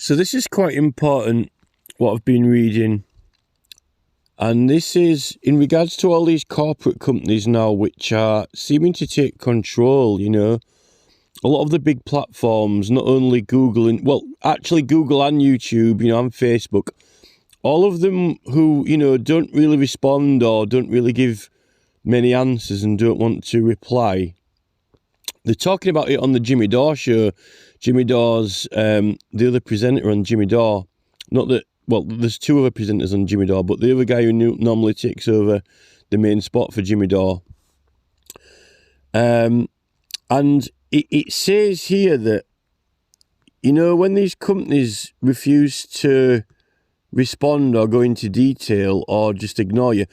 So this is quite important, what I've been reading. And this is in regards to all these corporate companies now, which are seeming to take control, you know. A lot of the big platforms, not only Google, actually Google and YouTube, you know, and Facebook, all of them who, you know, don't really respond or don't really give many answers and don't want to reply. They're talking about it on the Jimmy Dore show. Jimmy Dore's the other presenter on Jimmy Dore. Not that, well, there's two other presenters on Jimmy Dore, but the other guy who normally takes over the main spot for Jimmy Dore. And it says here that, you know, when these companies refuse to respond or go into detail or just ignore you,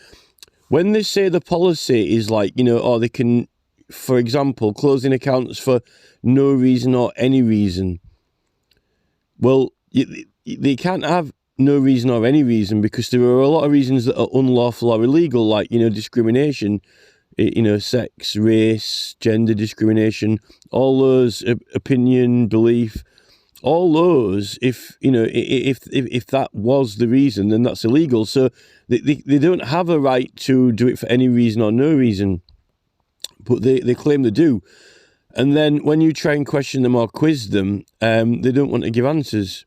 when they say the policy is like, you know, or they can, for example, closing accounts for no reason or any reason. Well, they can't have no reason or any reason, because there are a lot of reasons that are unlawful or illegal, like, you know, discrimination, you know, sex, race, gender discrimination, all those, opinion, belief, all those, if, you know, if that was the reason, then that's illegal. So they don't have a right to do it for any reason or no reason, but they claim they do. And then when you try and question them or quiz them, they don't want to give answers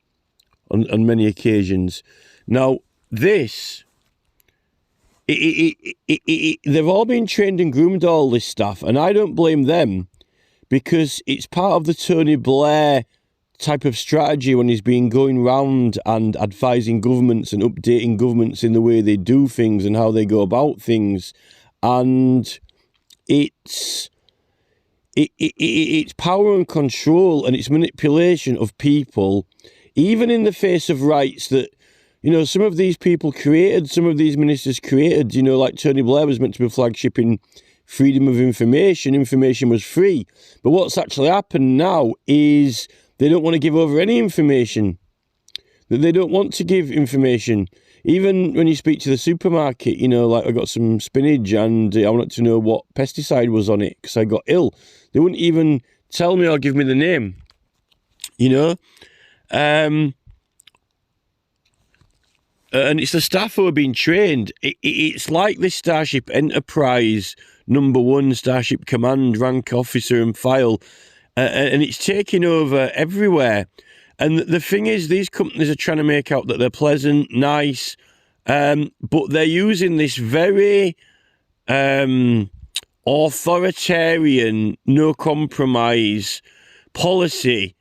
on many occasions. Now, this, they've all been trained and groomed, all this stuff, and I don't blame them, because it's part of the Tony Blair type of strategy when he's been going round and advising governments and updating governments in the way they do things and how they go about things. And it's power and control, and it's manipulation of people, even in the face of rights that, you know, some of these people created, some of these ministers created. You know, like Tony Blair was meant to be flagshipping freedom of information. Information was free. But what's actually happened now is they don't want to give over any information. That they don't want to give information. Even when you speak to the supermarket, you know, like I got some spinach and I wanted to know what pesticide was on it because I got ill. They wouldn't even tell me or give me the name, you know. And it's the staff who are being trained. It's like this Starship Enterprise #1 Starship Command rank officer and file, and it's taking over everywhere. And the thing is, these companies are trying to make out that they're pleasant, nice, but they're using this very authoritarian, no compromise policy,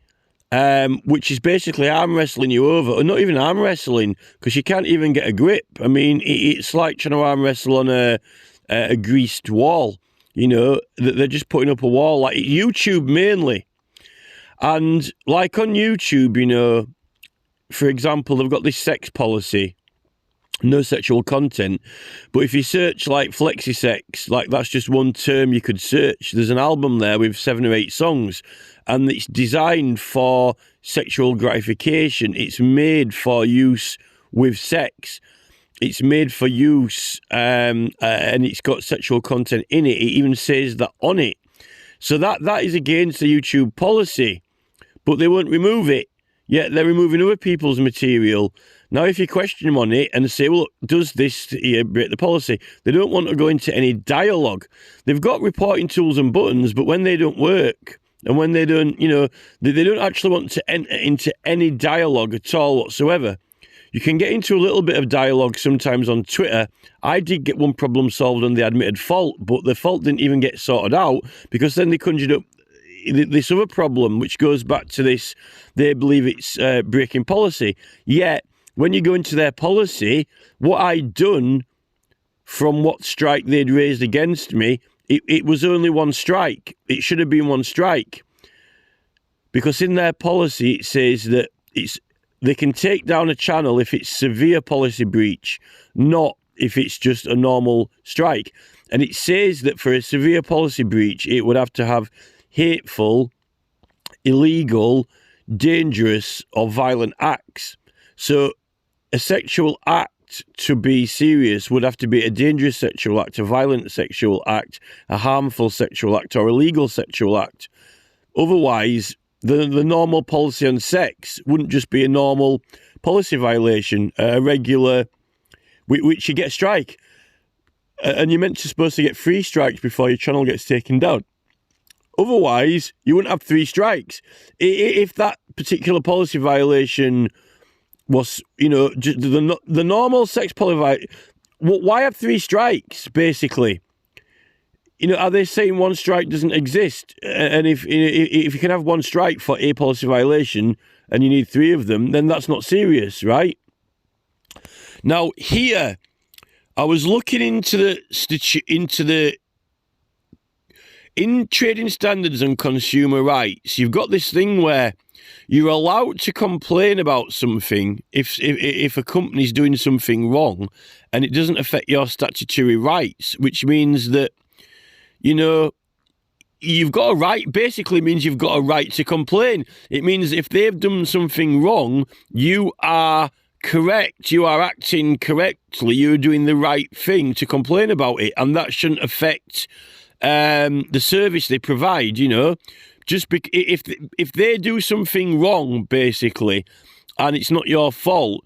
which is basically arm wrestling you over, or not even arm wrestling, because you can't even get a grip. I mean, it's like trying to arm wrestle on a greased wall, you know, that they're just putting up a wall, like YouTube mainly. And like on YouTube, you know, for example, they've got this sex policy, no sexual content. But if you search like flexi-sex, like that's just one term you could search. There's an album there with 7 or 8 songs, and it's designed for sexual gratification. It's made for use with sex. It's made for use, and it's got sexual content in it. It even says that on it. So that is against the YouTube policy, but they won't remove it. Yet they're removing other people's material. Now, if you question them on it and say, well, does this break the policy? They don't want to go into any dialogue. They've got reporting tools and buttons, but when they don't work, and when they don't, you know, they don't actually want to enter into any dialogue at all whatsoever. You can get into a little bit of dialogue sometimes on Twitter. I did get one problem solved on the admitted fault, but the fault didn't even get sorted out, because then they conjured up this other problem, which goes back to this, they believe it's breaking policy. Yet, when you go into their policy, what I'd done from what strike they'd raised against me, it was only one strike. It should have been one strike. Because in their policy, it says that they can take down a channel if it's severe policy breach, not if it's just a normal strike. And it says that for a severe policy breach, it would have to have hateful, illegal, dangerous, or violent acts. So a sexual act to be serious would have to be a dangerous sexual act, a violent sexual act, a harmful sexual act, or illegal sexual act. Otherwise, the normal policy on sex wouldn't just be a normal policy violation, a regular, which you get a strike. And you're supposed to get 3 strikes before your channel gets taken down. Otherwise, you wouldn't have 3 strikes. If that particular policy violation was, just the normal sex policy, why have 3 strikes, basically? Are they saying 1 strike doesn't exist? And if you can have 1 strike for a policy violation and you need 3 of them, then that's not serious, right? Now, here, I was looking in trading standards and consumer rights, you've got this thing where you're allowed to complain about something if a company's doing something wrong and it doesn't affect your statutory rights, which means that, you've got a right, basically means you've got a right to complain. It means if they've done something wrong, you are correct, you are acting correctly, you're doing the right thing to complain about it, and that shouldn't affect the service they provide, just if they do something wrong, basically, and it's not your fault,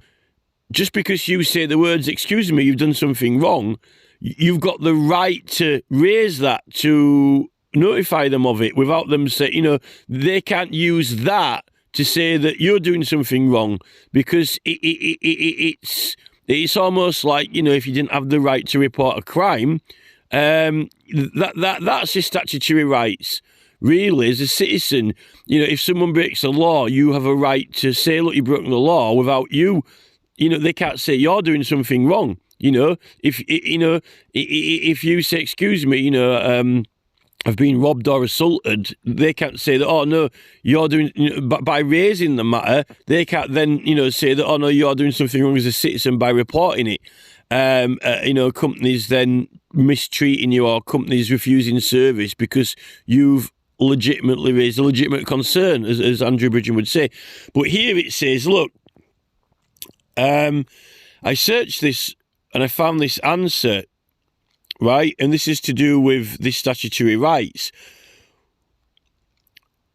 just because you say the words, excuse me, you've done something wrong, you've got the right to raise that, to notify them of it without them saying, they can't use that to say that you're doing something wrong, because it's almost like, if you didn't have the right to report a crime, that's your statutory rights. Really, as a citizen, if someone breaks the law, you have a right to say, look, you've broken the law, without you, they can't say you're doing something wrong. If you say, excuse me, I've been robbed or assaulted, they can't say that, oh no, you're doing, but by raising the matter, they can't then, say that, oh no, you're doing something wrong as a citizen by reporting it. Companies then mistreating you, or companies refusing service because you've legitimately raised a legitimate concern, as Andrew Bridgen would say. But here it says, look, I searched this and I found this answer, right? And this is to do with the statutory rights.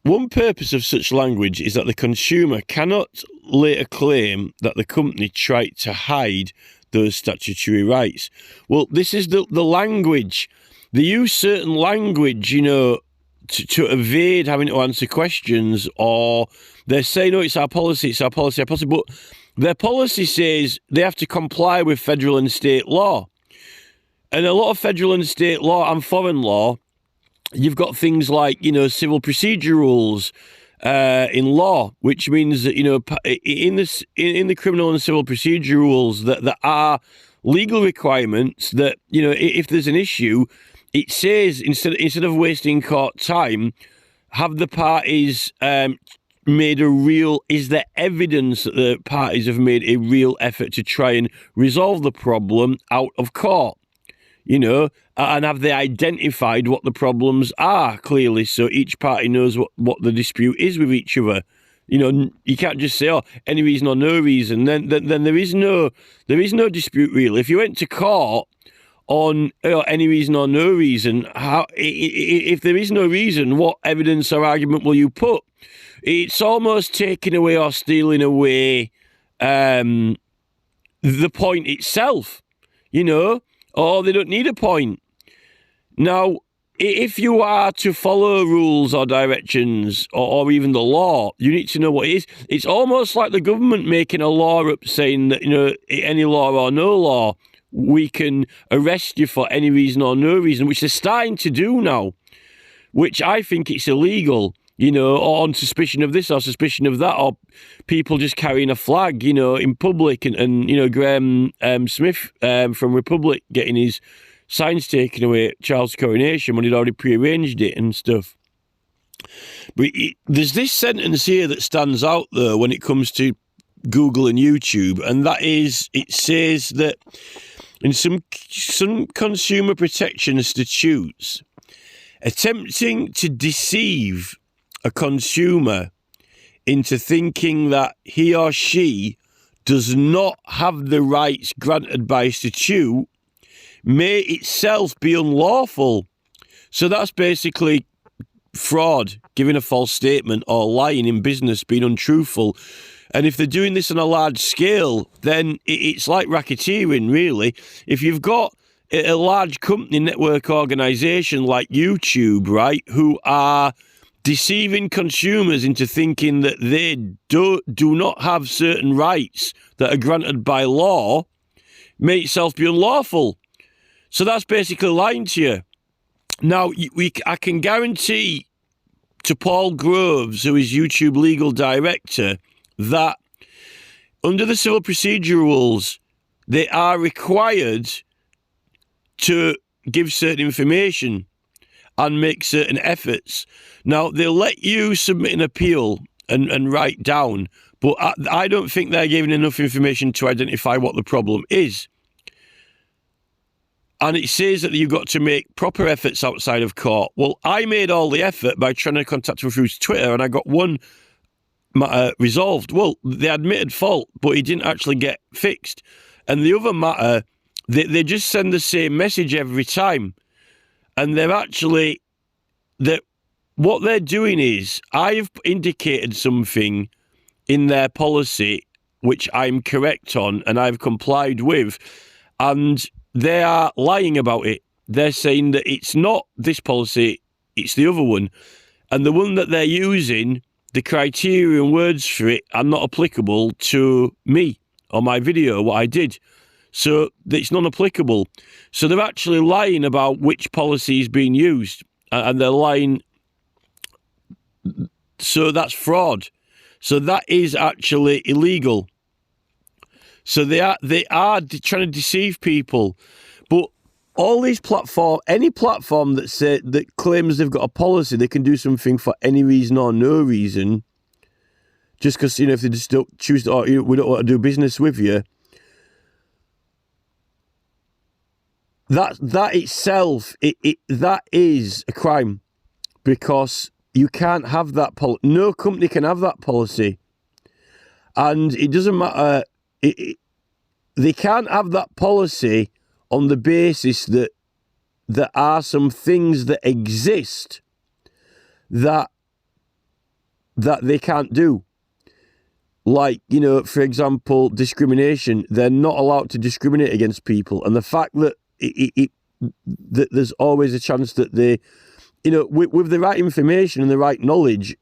One purpose of such language is that the consumer cannot later claim that the company tried to hide those statutory rights. Well, this is the language. They use certain language, to evade having to answer questions, or they're saying, no, it's our policy, but their policy says they have to comply with federal and state law. And a lot of federal and state law and foreign law, you've got things like, civil procedure rules in law, which means that, in the criminal and civil procedure rules, that there are legal requirements that, if there's an issue, it says instead of wasting court time, have the parties is there evidence that the parties have made a real effort to try and resolve the problem out of court? And have they identified what the problems are clearly, so each party knows what the dispute is with each other? You can't just say, oh, any reason or no reason. Then there is no dispute really. If you went to court on any reason or no reason, if there is no reason, what evidence or argument will you put? It's almost taking away or stealing away the point itself, or they don't need a point. Now, if you are to follow rules or directions or even the law, you need to know what it is. It's almost like the government making a law up saying that, any law or no law, we can arrest you for any reason or no reason, which they're starting to do now, which I think it's illegal, or on suspicion of this or suspicion of that, or people just carrying a flag, in public, and Graham Smith from Republic getting his signs taken away at Charles' coronation when he'd already prearranged it and stuff. But there's this sentence here that stands out, though, when it comes to Google and YouTube, and that is, it says that in some consumer protection statutes, attempting to deceive a consumer into thinking that he or she does not have the rights granted by statute may itself be unlawful. So that's basically fraud, giving a false statement, or lying in business, being untruthful. And if they're doing this on a large scale, then it's like racketeering, really. If you've got a large company network organization like YouTube, right, who are deceiving consumers into thinking that they do not have certain rights that are granted by law, may itself be unlawful. So that's basically lying to you. Now, I can guarantee to Paul Groves, who is YouTube legal director, that under the civil procedure rules, they are required to give certain information and make certain efforts. Now, they'll let you submit an appeal and write down, but I don't think they're giving enough information to identify what the problem is. And it says that you've got to make proper efforts outside of court. Well, I made all the effort by trying to contact him through Twitter, and I got one matter resolved. Well, they admitted fault, but it didn't actually get fixed. And the other matter, they just send the same message every time. And they're actually, what they're doing is, I've indicated something in their policy, which I'm correct on, and I've complied with, and they are lying about it. They're saying that it's not this policy, it's the other one. And the one that they're using, the criteria and words for it are not applicable to me or my video, what I did. So it's non-applicable. So they're actually lying about which policy is being used. And they're lying. So that's fraud. So that is actually illegal. So they are trying to deceive people. But all these platforms, any platform that claims they've got a policy, they can do something for any reason or no reason, just because, if they just don't choose to, or we don't want to do business with you, that itself, that is a crime, because you can't have that policy. No company can have that policy. And it doesn't matter. They can't have that policy on the basis that there are some things that exist that they can't do. Like, for example, discrimination. They're not allowed to discriminate against people. And the fact that that there's always a chance that they, with the right information and the right knowledge,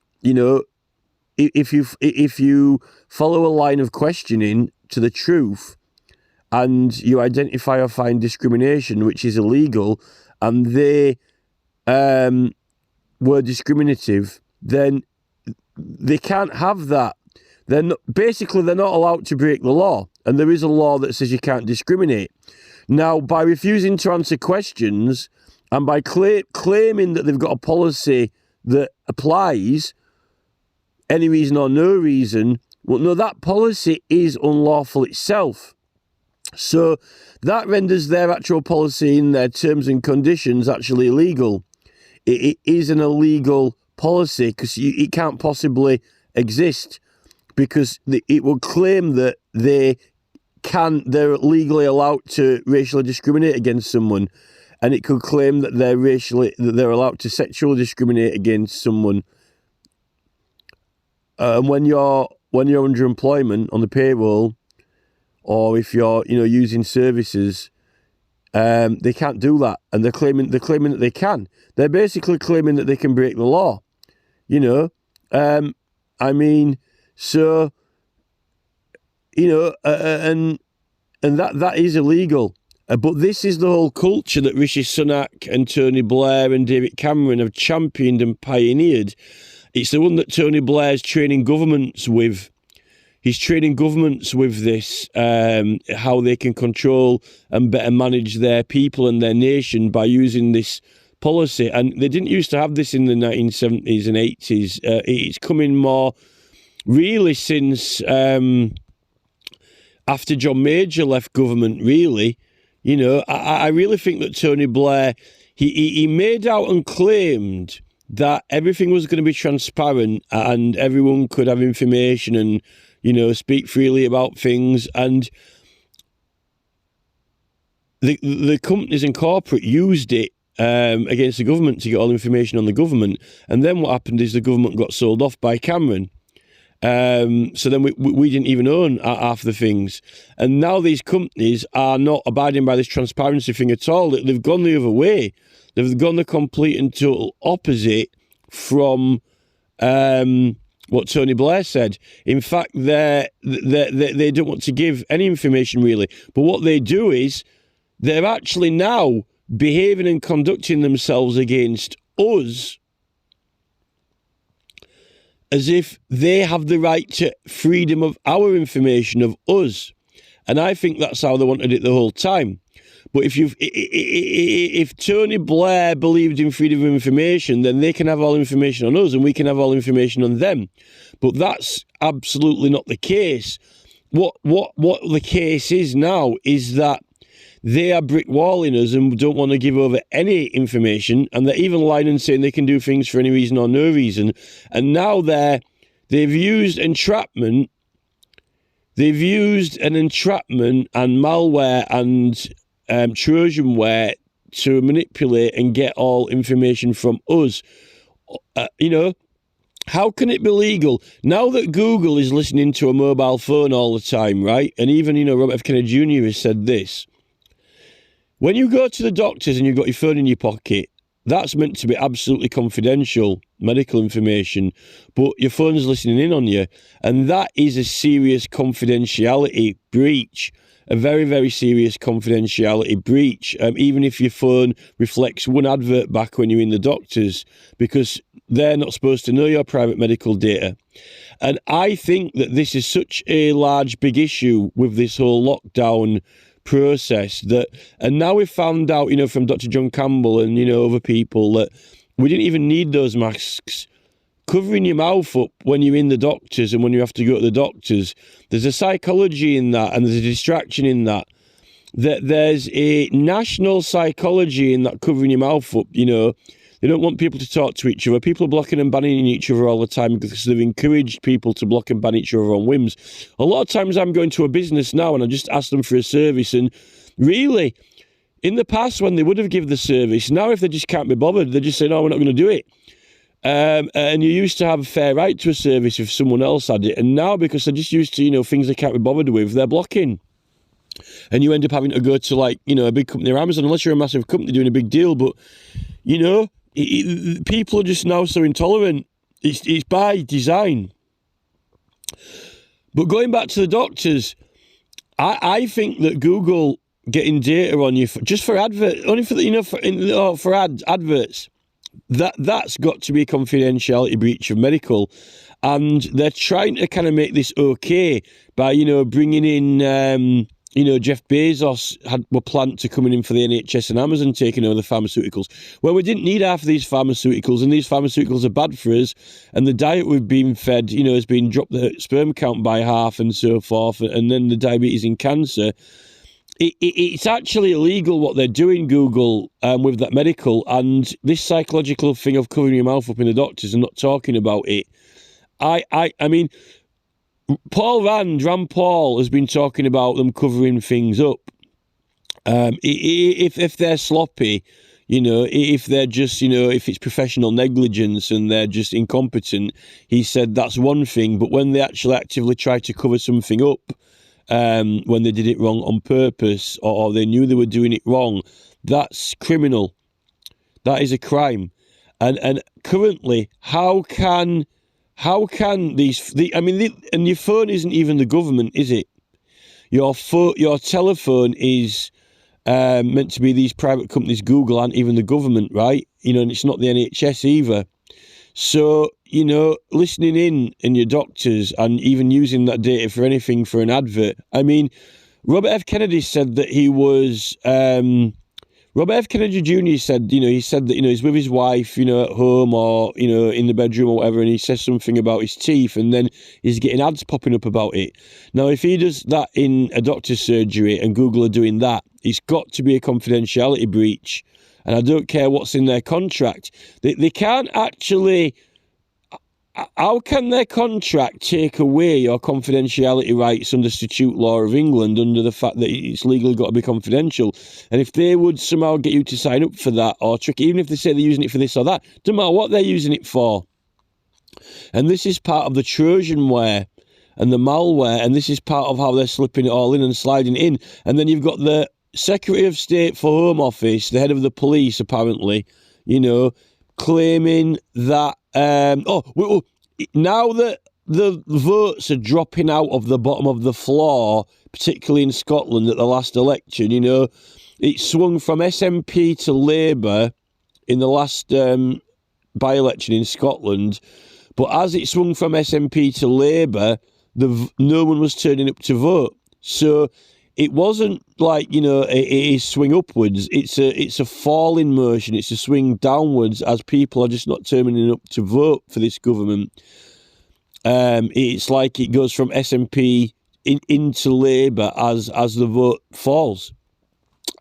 if you follow a line of questioning to the truth, and you identify or find discrimination, which is illegal, and they were discriminative, then they can't have that. They're not allowed to break the law, and there is a law that says you can't discriminate. Now, by refusing to answer questions and by claiming that they've got a policy that applies, any reason or no reason, well, no, that policy is unlawful itself. So that renders their actual policy in their terms and conditions actually illegal. It is an illegal policy because it can't possibly exist, because it will claim that they're legally allowed to racially discriminate against someone, and it could claim that they're allowed to sexually discriminate against someone. And when you're under employment on the payroll, or if you're using services, they can't do that, and they're claiming that they can. They're basically claiming that they can break the law. So and that is illegal. But this is the whole culture that Rishi Sunak and Tony Blair and David Cameron have championed and pioneered. It's the one that Tony Blair's training governments with. He's training governments with this, how they can control and better manage their people and their nation by using this policy. And they didn't used to have this in the 1970s and 80s. It's coming more really since after John Major left government, really. I really think that Tony Blair, he made out and claimed that everything was going to be transparent and everyone could have information and speak freely about things, and the companies and corporate used it against the government to get all the information on the government. And then what happened is the government got sold off by Cameron. So then we didn't even own half the things. And now these companies are not abiding by this transparency thing at all. They've gone the other way. They've gone the complete and total opposite from what Tony Blair said. In fact, they don't want to give any information really. But what they do is they're actually now behaving and conducting themselves against us as if they have the right to freedom of our information, of us. And I think that's how they wanted it the whole time. But if Tony Blair believed in freedom of information, then they can have all information on us and we can have all information on them. But that's absolutely not the case. What the case is now is that they are brickwalling us and don't want to give over any information, and they're even lying and saying they can do things for any reason or no reason. And now they've used entrapment. They've used an entrapment and malware and Trojanware to manipulate and get all information from us. How can it be legal? Now that Google is listening to a mobile phone all the time, right? And even, Robert F. Kennedy Jr. has said this. When you go to the doctors and you've got your phone in your pocket, that's meant to be absolutely confidential medical information, but your phone's listening in on you, and that is a serious confidentiality breach, a very, very serious confidentiality breach, even if your phone reflects one advert back when you're in the doctors, because they're not supposed to know your private medical data. And I think that this is such a large, big issue with this whole lockdown process and now we've found out, from Dr. John Campbell and, other people, that we didn't even need those masks. Covering your mouth up when you're in the doctors and when you have to go to the doctors, there's a psychology in that and there's a distraction in that. There's a national psychology in that covering your mouth up, They don't want people to talk to each other. People are blocking and banning each other all the time because they've encouraged people to block and ban each other on whims. A lot of times I'm going to a business now and I just ask them for a service, and really, in the past when they would have given the service, now if they just can't be bothered, they just say, no, we're not going to do it. And you used to have a fair right to a service if someone else had it, and now because they're just used to, things they can't be bothered with, they're blocking. And you end up having to go to a big company or Amazon, unless you're a massive company doing a big deal, but, people are just now so intolerant. It's by design. But going back to the doctors, I think that Google getting data on you just for advert, only for for adverts, that's got to be a confidentiality breach of medical, and they're trying to kind of make this okay by bringing in. Jeff Bezos were planned to coming in for the NHS and Amazon taking over the pharmaceuticals. Well, we didn't need half of these pharmaceuticals, and these pharmaceuticals are bad for us, and the diet we've been fed, has been dropped the sperm count by half and so forth, and then the diabetes and cancer. It's actually illegal what they're doing, Google, with that medical, and this psychological thing of covering your mouth up in the doctors and not talking about it. I mean... Rand Paul has been talking about them covering things up. If they're sloppy, if they're just, if it's professional negligence and they're just incompetent, he said that's one thing. But when they actually actively try to cover something up, when they did it wrong on purpose or they knew they were doing it wrong, that's criminal. That is a crime. And currently, how can these... and your phone isn't even the government, is it? Your telephone is meant to be these private companies. Google aren't even the government, right? And it's not the NHS either. So, listening in your doctors and even using that data for anything for an advert. I mean, Robert F. Kennedy said that he was... Robert F. Kennedy Jr. said, he said that, he's with his wife, at home or, in the bedroom or whatever, and he says something about his teeth, and then he's getting ads popping up about it. Now, if he does that in a doctor's surgery and Google are doing that, it's got to be a confidentiality breach. And I don't care what's in their contract. They can't actually how can their contract take away your confidentiality rights under statute law of England under the fact that it's legally got to be confidential? And if they would somehow get you to sign up for that or trick, even if they say they're using it for this or that, doesn't matter what they're using it for. And this is part of the Trojanware and the malware, and this is part of how they're slipping it all in and sliding it in. And then you've got the Secretary of State for Home Office, the head of the police, apparently, claiming that, now that the votes are dropping out of the bottom of the floor, particularly in Scotland at the last election, it swung from SNP to Labour in the last by-election in Scotland. But as it swung from SNP to Labour, no one was turning up to vote. So it wasn't like, a swing upwards. It's a falling motion. It's a swing downwards as people are just not turning up to vote for this government. It's like it goes from SNP into Labour as the vote falls.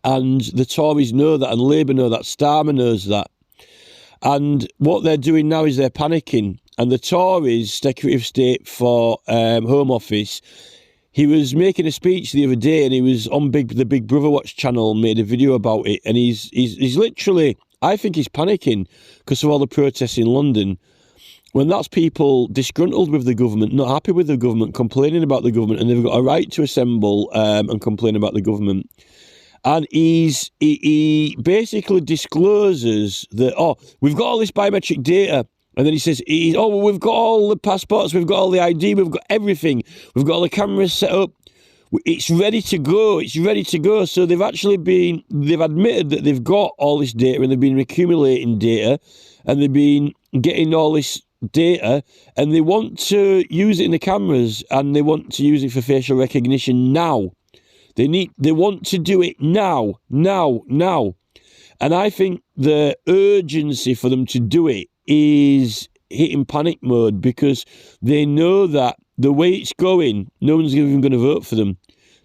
And the Tories know that, and Labour know that, Starmer knows that. And what they're doing now is they're panicking. And the Tories, Secretary of State for Home Office, he was making a speech the other day, and he was on the Big Brother Watch channel, made a video about it, and he's literally, I think he's panicking because of all the protests in London. When that's people disgruntled with the government, not happy with the government, complaining about the government, and they've got a right to assemble and complain about the government. And he basically discloses that, we've got all this biometric data. And then he says, we've got all the passports, we've got all the ID, we've got everything. We've got all the cameras set up. It's ready to go. It's ready to go. So they've admitted that they've got all this data, and they've been accumulating data, and they've been getting all this data, and they want to use it in the cameras, and they want to use it for facial recognition now. They want to do it now. And I think the urgency for them to do it is hitting panic mode, because they know that the way it's going, no one's even going to vote for them.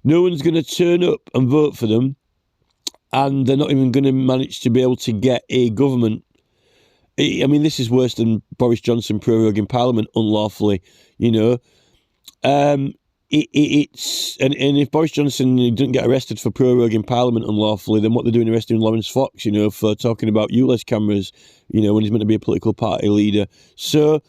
No one's going to turn up and vote for them, and they're not even going to manage to be able to get a government. I mean, this is worse than Boris Johnson proroguing Parliament unlawfully, It's and if Boris Johnson didn't get arrested for proroguing Parliament unlawfully, then what they're doing arresting Lawrence Fox, for talking about ULEZ cameras, when he's meant to be a political party leader. So,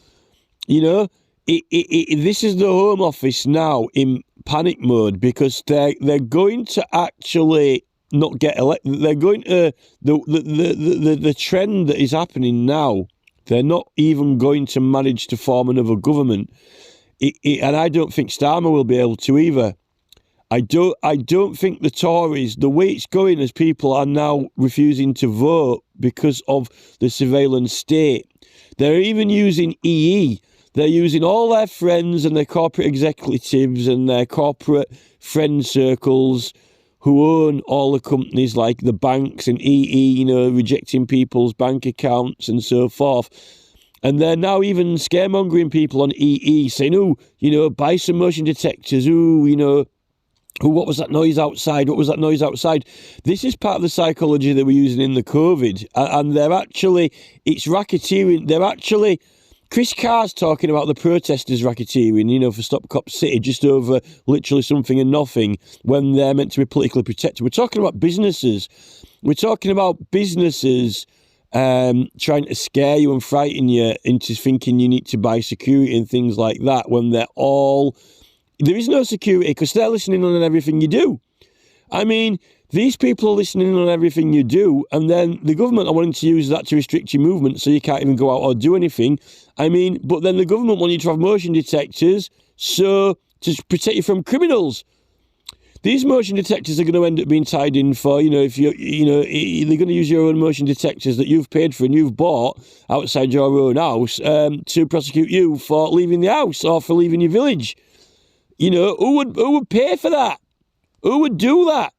this is the Home Office now in panic mode, because they're going to actually not get elected. They're going to the trend that is happening now. They're not even going to manage to form another government. And I don't think Starmer will be able to either. I don't think the Tories, the way it's going, as people are now refusing to vote because of the surveillance state, they're even using EE. They're using all their friends and their corporate executives and their corporate friend circles who own all the companies like the banks and EE, rejecting people's bank accounts and so forth. And they're now even scaremongering people on EE, saying, buy some motion detectors. What was that noise outside? What was that noise outside? This is part of the psychology that we're using in the COVID. And it's racketeering. Chris Carr's talking about the protesters racketeering, for Stop Cop City, just over literally something and nothing, when they're meant to be politically protected. We're talking about businesses. Trying to scare you and frighten you into thinking you need to buy security and things like that, when there is no security, because they're listening on everything you do. I mean, these people are listening on everything you do, and then the government are wanting to use that to restrict your movement so you can't even go out or do anything. I mean, but then the government want you to have motion detectors to protect you from criminals. These motion detectors are going to end up being tied in for, if they're going to use your own motion detectors that you've paid for and you've bought outside your own house to prosecute you for leaving the house or for leaving your village. Who would pay for that? Who would do that?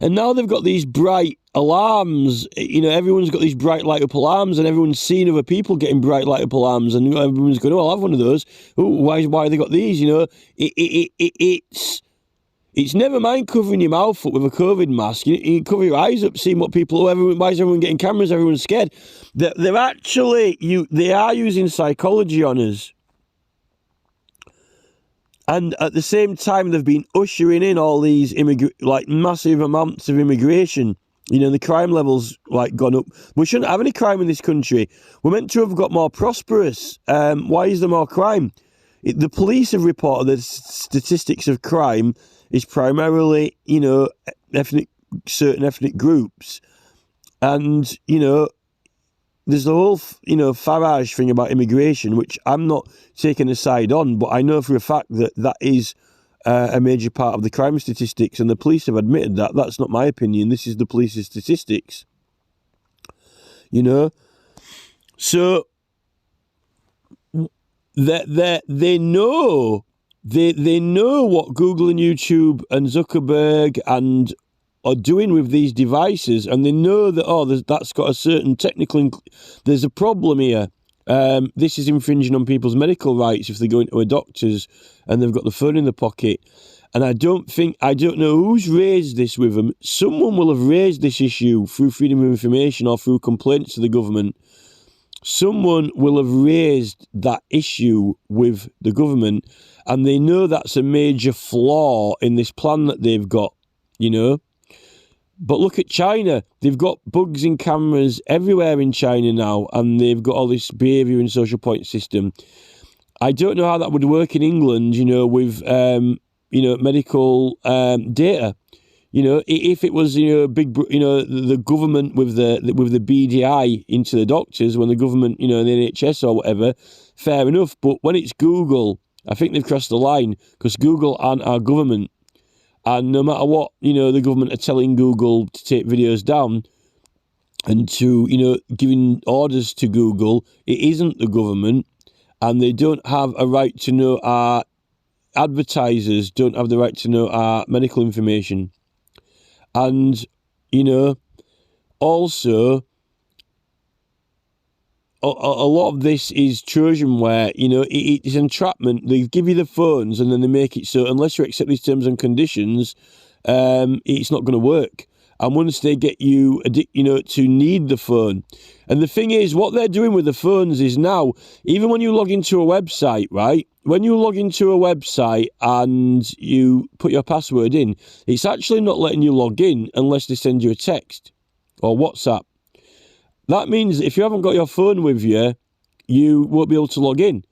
And now they've got these bright alarms. Everyone's got these bright light up alarms, and everyone's seen other people getting bright light up alarms, and everyone's going, I'll have one of those. Why have they got these? It's never mind covering your mouth up with a COVID mask. You cover your eyes up, seeing what people. Why is everyone getting cameras? Everyone's scared. They're actually they are using psychology on us. And at the same time, they've been ushering in all these massive amounts of immigration. The crime levels gone up. We shouldn't have any crime in this country. We're meant to have got more prosperous. Why is there more crime? The police have reported that statistics of crime is primarily, certain ethnic groups, and there's the whole, Farage thing about immigration, which I'm not taking a side on, but I know for a fact that is a major part of the crime statistics, and the police have admitted that. That's not my opinion. This is the police's statistics. So they know what Google and YouTube and Zuckerberg and are doing with these devices, and they know that that's got a certain technical. There's a problem here. This is infringing on people's medical rights if they go into a doctor's and they've got the phone in the pocket. And I don't know who's raised this with them. Someone will have raised this issue through freedom of information or through complaints to the government. Someone will have raised that issue with the government, and they know that's a major flaw in this plan that they've got, But look at China. They've got bugs in cameras everywhere in China now, and they've got all this behaviour and social point system. I don't know how that would work in England, with, medical data. If it was, big, the government with the BDI into the doctors, when the government, the NHS or whatever, fair enough. But when it's Google, I think they've crossed the line, because Google aren't our government. And no matter what, the government are telling Google to take videos down and to, giving orders to Google, it isn't the government, and they don't have a right to know our advertisers, don't have the right to know our medical information. And, also, a lot of this is Trojanware. It is entrapment. They give you the phones and then they make it so unless you accept these terms and conditions, it's not going to work. And once they get you, to need the phone. And the thing is, what they're doing with the phones is now, even when you log into a website, right? When you log into a website and you put your password in, it's actually not letting you log in unless they send you a text or WhatsApp. That means if you haven't got your phone with you, you won't be able to log in.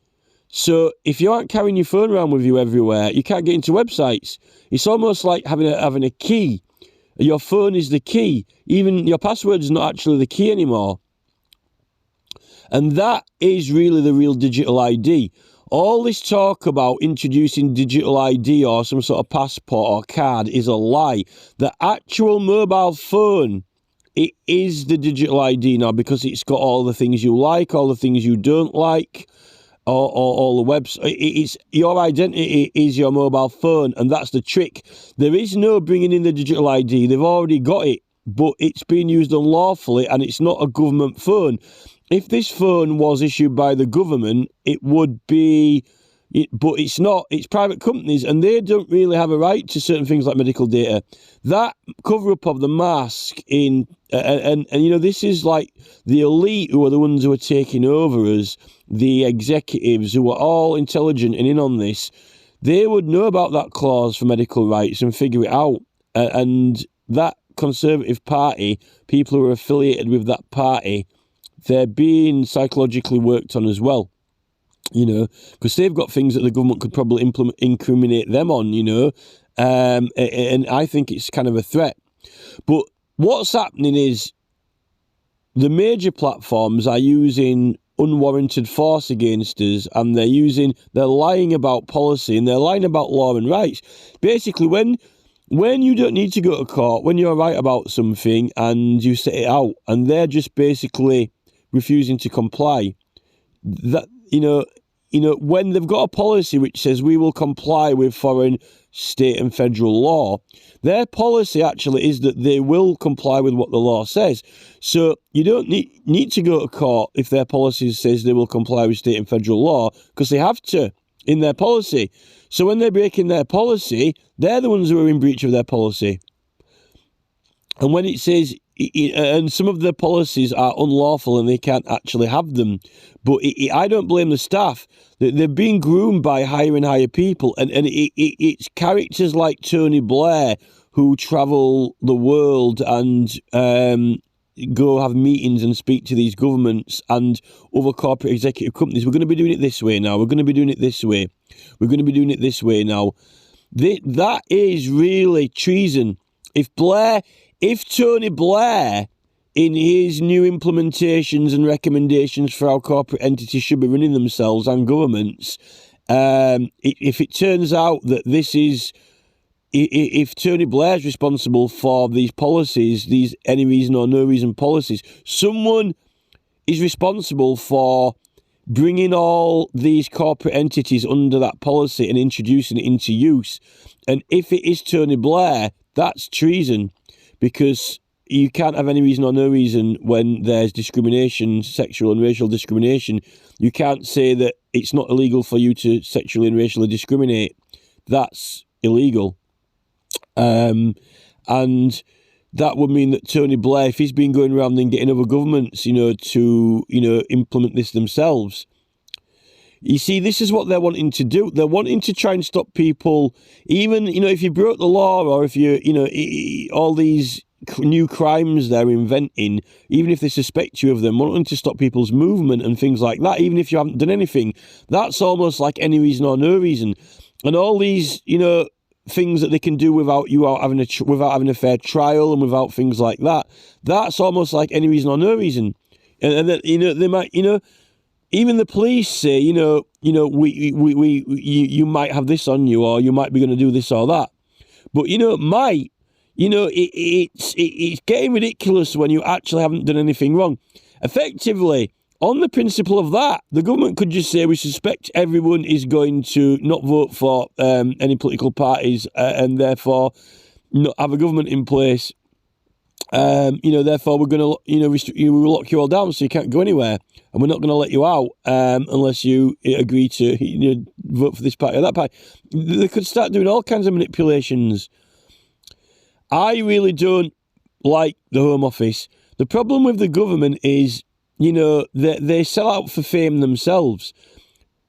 So if you aren't carrying your phone around with you everywhere, you can't get into websites. It's almost like having a key. Your phone is the key. Even your password is not actually the key anymore. And that is really the real digital ID. All this talk about introducing digital ID or some sort of passport or card is a lie. The actual mobile phone, it is the digital ID now, because it's got all the things you like, all the things you don't like, or all the websites. It's your identity is your mobile phone, and that's the trick. There is no bringing in the digital ID. They've already got it, but it's being used unlawfully, and it's not a government phone. If this phone was issued by the government, it would be, but it's not. It's private companies, and they don't really have a right to certain things like medical data. That cover-up of the mask and this is like the elite who are the ones who are taking over us, the executives who are all intelligent and in on this. They would know about that clause for medical rights and figure it out. And that Conservative Party, people who are affiliated with that party, they're being psychologically worked on as well, because they've got things that the government could probably incriminate them on, and I think it's kind of a threat. But what's happening is the major platforms are using unwarranted force against us, and they're lying about policy and they're lying about law and rights. Basically, when you don't need to go to court, when you're right about something and you set it out, and they're just basically refusing to comply, that when they've got a policy which says we will comply with foreign, state and federal law, their policy actually is that they will comply with what the law says. So you don't need to go to court if their policy says they will comply with state and federal law, because they have to. in their policy. So when they're breaking their policy, they're the ones who are in breach of their policy. And when it says, and some of the policies are unlawful and they can't actually have them, but I don't blame the staff. They're being groomed by higher and higher people, and it's characters like Tony Blair who travel the world and go have meetings and speak to these governments and other corporate executive companies. We're going to be doing it this way now. We're going to be doing it this way. We're going to be doing it this way now. That is really treason. If Tony Blair, in his new implementations and recommendations for how corporate entities should be running themselves and governments, if it turns out that this is, if Tony Blair's responsible for these policies, these any reason or no reason policies, someone is responsible for bringing all these corporate entities under that policy and introducing it into use. And if it is Tony Blair, that's treason, because you can't have any reason or no reason when there's discrimination, sexual and racial discrimination. You can't say that it's not illegal for you to sexually and racially discriminate. That's illegal. And that would mean that Tony Blair, if he's been going around and getting other governments, to implement this themselves. You see, this is what they're wanting to do. They're wanting to try and stop people, even, if you broke the law, or if all these new crimes they're inventing, even if they suspect you of them, wanting to stop people's movement and things like that, even if you haven't done anything. That's almost like any reason or no reason. And all these, things that they can do without having a fair trial and without things like that. That's almost like any reason or no reason. And then, they might, even the police say, you might have this on you, or you might be going to do this or that. But it's getting ridiculous when you actually haven't done anything wrong. Effectively, on the principle of that, the government could just say we suspect everyone is going to not vote for any political parties and therefore not have a government in place. Therefore we're going to, we'll lock you all down so you can't go anywhere, and we're not going to let you out unless you agree to vote for this party or that party. They could start doing all kinds of manipulations. I really don't like the Home Office. The problem with the government is, they sell out for fame themselves.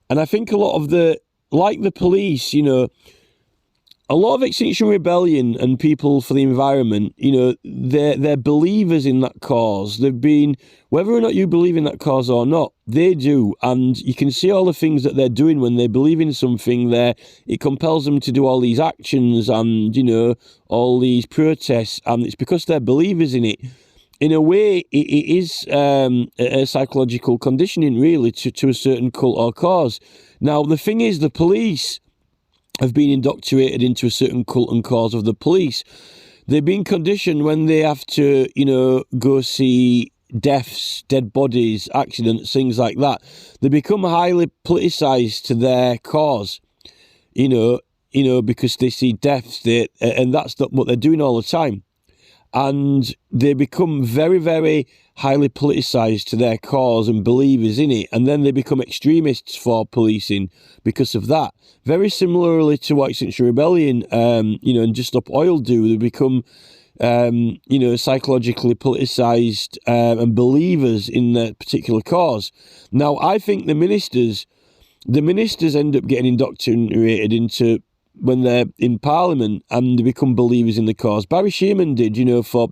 And I think a lot of like the police, a lot of Extinction Rebellion and people for the environment, they're believers in that cause. They've been, whether or not you believe in that cause or not, they do. And you can see all the things that they're doing when they believe in something there. It compels them to do all these actions and, all these protests. And it's because they're believers in it. In a way, it is a psychological conditioning, really, to a certain cult or cause. Now, the thing is, the police have been indoctrinated into a certain cult and cause of the police. They've been conditioned when they have to, go see deaths, dead bodies, accidents, things like that. They become highly politicised to their cause, because they see deaths, and that's what they're doing all the time. And they become very, very highly politicised to their cause and believers in it. And then they become extremists for policing because of that. Very similarly to what Extinction Rebellion, and Just Stop Oil do. They become, psychologically politicised and believers in their particular cause. Now, I think the ministers end up getting indoctrinated into, when they're in Parliament, and they become believers in the cause. Barry Shearman did, for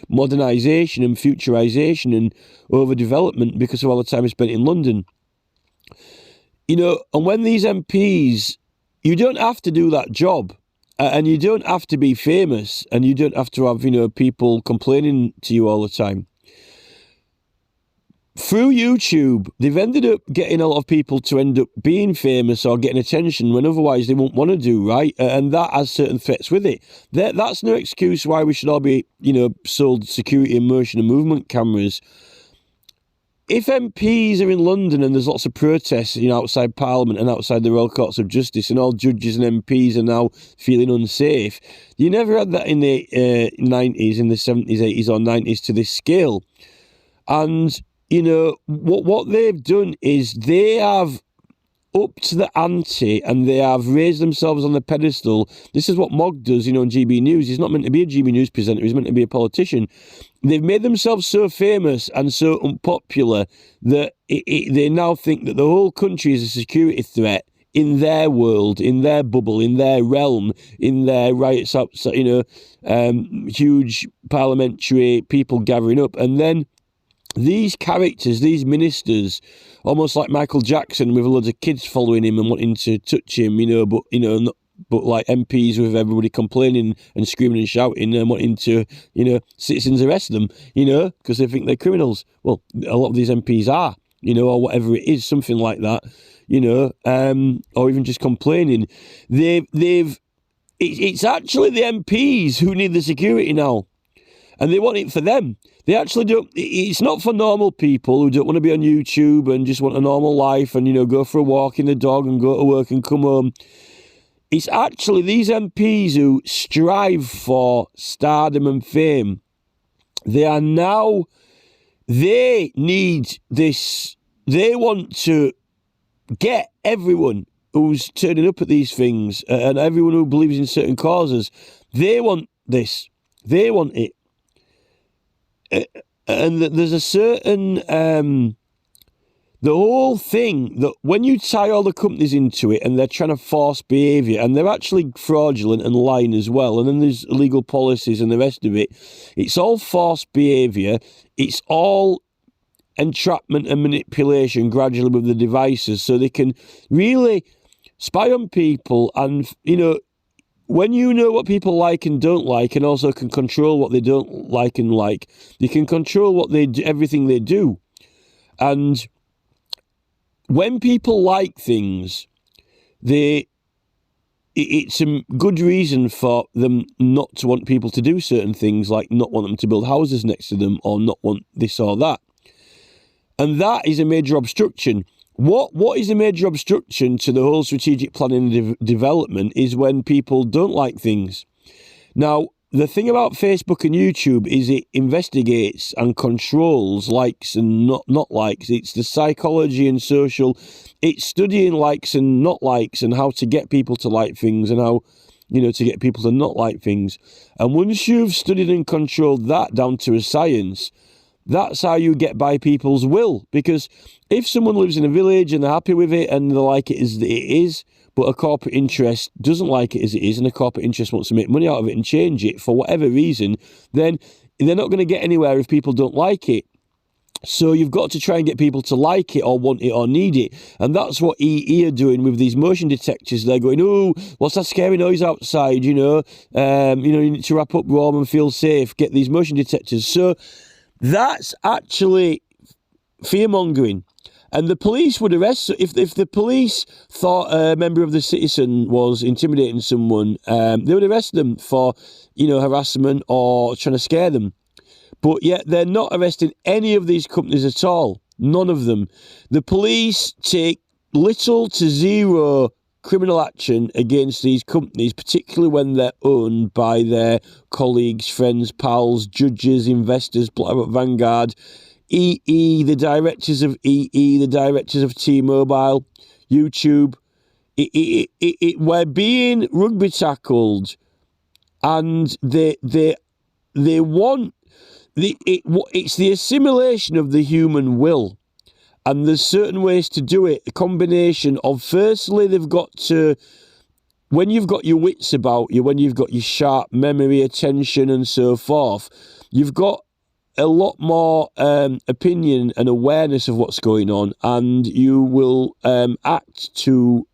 modernisation and futurisation and overdevelopment because of all the time he spent in London. And when these MPs, you don't have to do that job, and you don't have to be famous, and you don't have to have, people complaining to you all the time. Through YouTube, they've ended up getting a lot of people to end up being famous or getting attention when otherwise they won't want to do, right? And that has certain threats with it. That's no excuse why we should all be, sold security and motion and movement cameras. If MPs are in London and there's lots of protests, outside Parliament and outside the Royal Courts of Justice, and all judges and MPs are now feeling unsafe, you never had that in the 90s, in the 70s, 80s or 90s to this scale. And what they've done is they have upped the ante and they have raised themselves on the pedestal. This is what Mogg does, on GB News. He's not meant to be a GB News presenter. He's meant to be a politician. They've made themselves so famous and so unpopular that they now think that the whole country is a security threat in their world, in their bubble, in their realm, in their riots outside, huge parliamentary people gathering up. And then these characters, these ministers, almost like Michael Jackson with a load of kids following him and wanting to touch him, but like MPs with everybody complaining and screaming and shouting and wanting to, citizens arrest them, because they think they're criminals. Well, a lot of these MPs are, or whatever it is, something like that, or even just complaining. It's actually the MPs who need the security now. And they want it for them. They actually don't. It's not for normal people who don't want to be on YouTube and just want a normal life and, go for a walk in the dog and go to work and come home. It's actually these MPs who strive for stardom and fame. They need this. They want to get everyone who's turning up at these things and everyone who believes in certain causes. They want this. They want it. And there's a certain, the whole thing that when you tie all the companies into it and they're trying to force behaviour and they're actually fraudulent and lying as well, and then there's legal policies and the rest of it, it's all forced behaviour, it's all entrapment and manipulation gradually with the devices so they can really spy on people and, when you know what people like and don't like and also can control what they don't like and like, you can control what they do, everything they do. And when people like things, it's a good reason for them not to want people to do certain things, like not want them to build houses next to them or not want this or that. And that is a major obstruction. What is a major obstruction to the whole strategic planning and development is when people don't like things. Now, the thing about Facebook and YouTube is it investigates and controls likes and not likes. It's the psychology and social. It's studying likes and not likes and how to get people to like things and how, to get people to not like things. And once you've studied and controlled that down to a science, that's how you get by people's will. Because if someone lives in a village and they're happy with it and they like it as it is, but a corporate interest doesn't like it as it is and a corporate interest wants to make money out of it and change it for whatever reason, then they're not going to get anywhere if people don't like it. So you've got to try and get people to like it or want it or need it. And that's what EE are doing with these motion detectors. They're going, oh, what's that scary noise outside? You need to wrap up warm and feel safe. Get these motion detectors. So that's actually fear-mongering. And the police would arrest, if the police thought a member of the citizen was intimidating someone, they would arrest them for, harassment or trying to scare them. But yet they're not arresting any of these companies at all. None of them. The police take little to zero criminal action against these companies, particularly when they're owned by their colleagues, friends, pals, judges, investors, Vanguard, EE, the directors of EE, the directors of T-Mobile, YouTube. We're being rugby tackled, and they want it's the assimilation of the human will. And there's certain ways to do it. A combination of, firstly, they've got to, when you've got your wits about you, when you've got your sharp memory, attention and so forth, you've got a lot more opinion and awareness of what's going on, and you will act to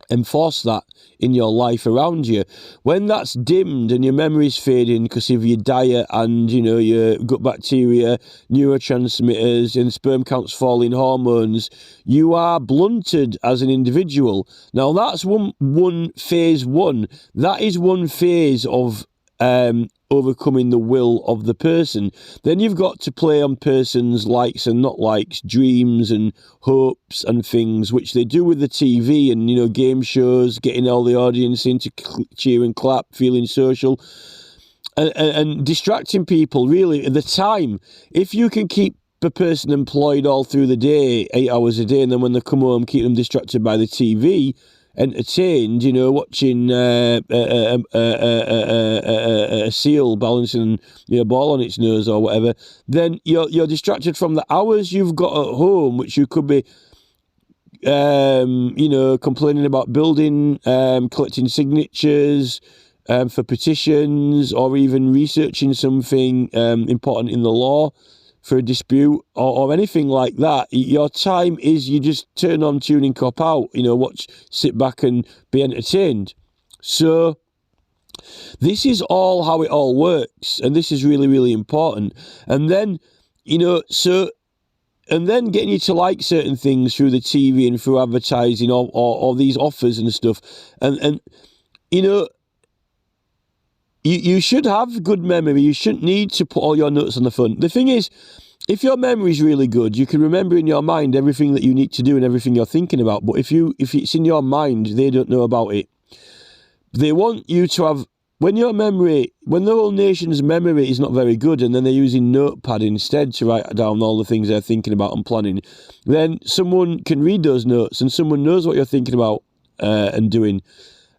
enforce that in your life around you. When that's dimmed and your memory's fading because of your diet and, your gut bacteria, neurotransmitters and sperm counts falling, hormones, you are blunted as an individual. Now, that's one phase one. That is one phase of overcoming the will of the person. Then you've got to play on persons' likes and not likes, dreams and hopes and things, which they do with the TV and, game shows, getting all the audience in to cheer and clap, feeling social, and distracting people, really, at the time. If you can keep a person employed all through the day, 8 hours a day, and then when they come home, keep them distracted by the TV, entertained, watching a seal balancing a ball on its nose or whatever, then you're distracted from the hours you've got at home, which you could be complaining about building, collecting signatures for petitions, or even researching something important in the law for a dispute, or anything like that. Your time is, you just turn on, tune in, cop out, watch, sit back and be entertained. So this is all how it all works, and this is really, really important. And then, and then getting you to like certain things through the TV and through advertising, or these offers and stuff. And you should have good memory. You shouldn't need to put all your notes on the phone. The thing is, if your memory is really good, you can remember in your mind everything that you need to do and everything you're thinking about. But if it's in your mind, they don't know about it. They want you to have, when the whole nation's memory is not very good, and then they're using Notepad instead to write down all the things they're thinking about and planning, then someone can read those notes and someone knows what you're thinking about and doing.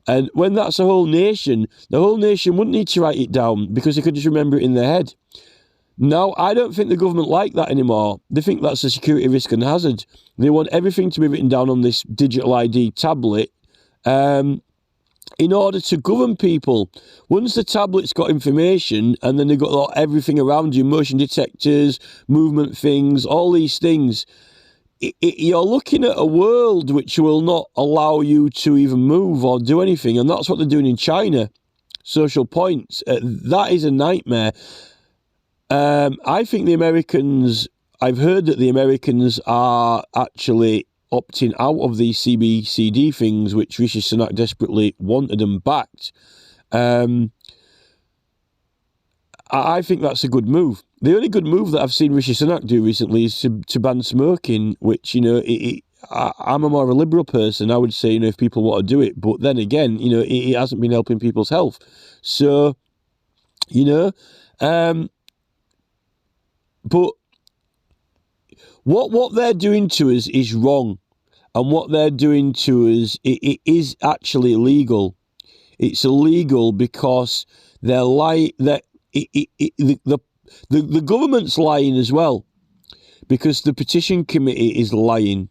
And when that's the whole nation wouldn't need to write it down, because they could just remember it in their head. Now, I don't think the government like that anymore. They think that's a security risk and hazard. They want everything to be written down on this digital ID tablet in order to govern people. Once the tablet's got information, and then they've got everything around you, motion detectors, movement things, all these things, you're looking at a world which will not allow you to even move or do anything. And that's what they're doing in China. Social points. That is a nightmare. I think the Americans, I've heard that the Americans are actually opting out of these CBCD things, which Rishi Sunak desperately wanted and backed. I think that's a good move. The only good move that I've seen Rishi Sunak do recently is to ban smoking, which, I'm a more of a liberal person. I would say, if people want to do it. But then again, it hasn't been helping people's health. So, but what they're doing to us is wrong. And what they're doing to us, it is actually illegal. It's illegal because they're the government's lying as well, because the petition committee is lying.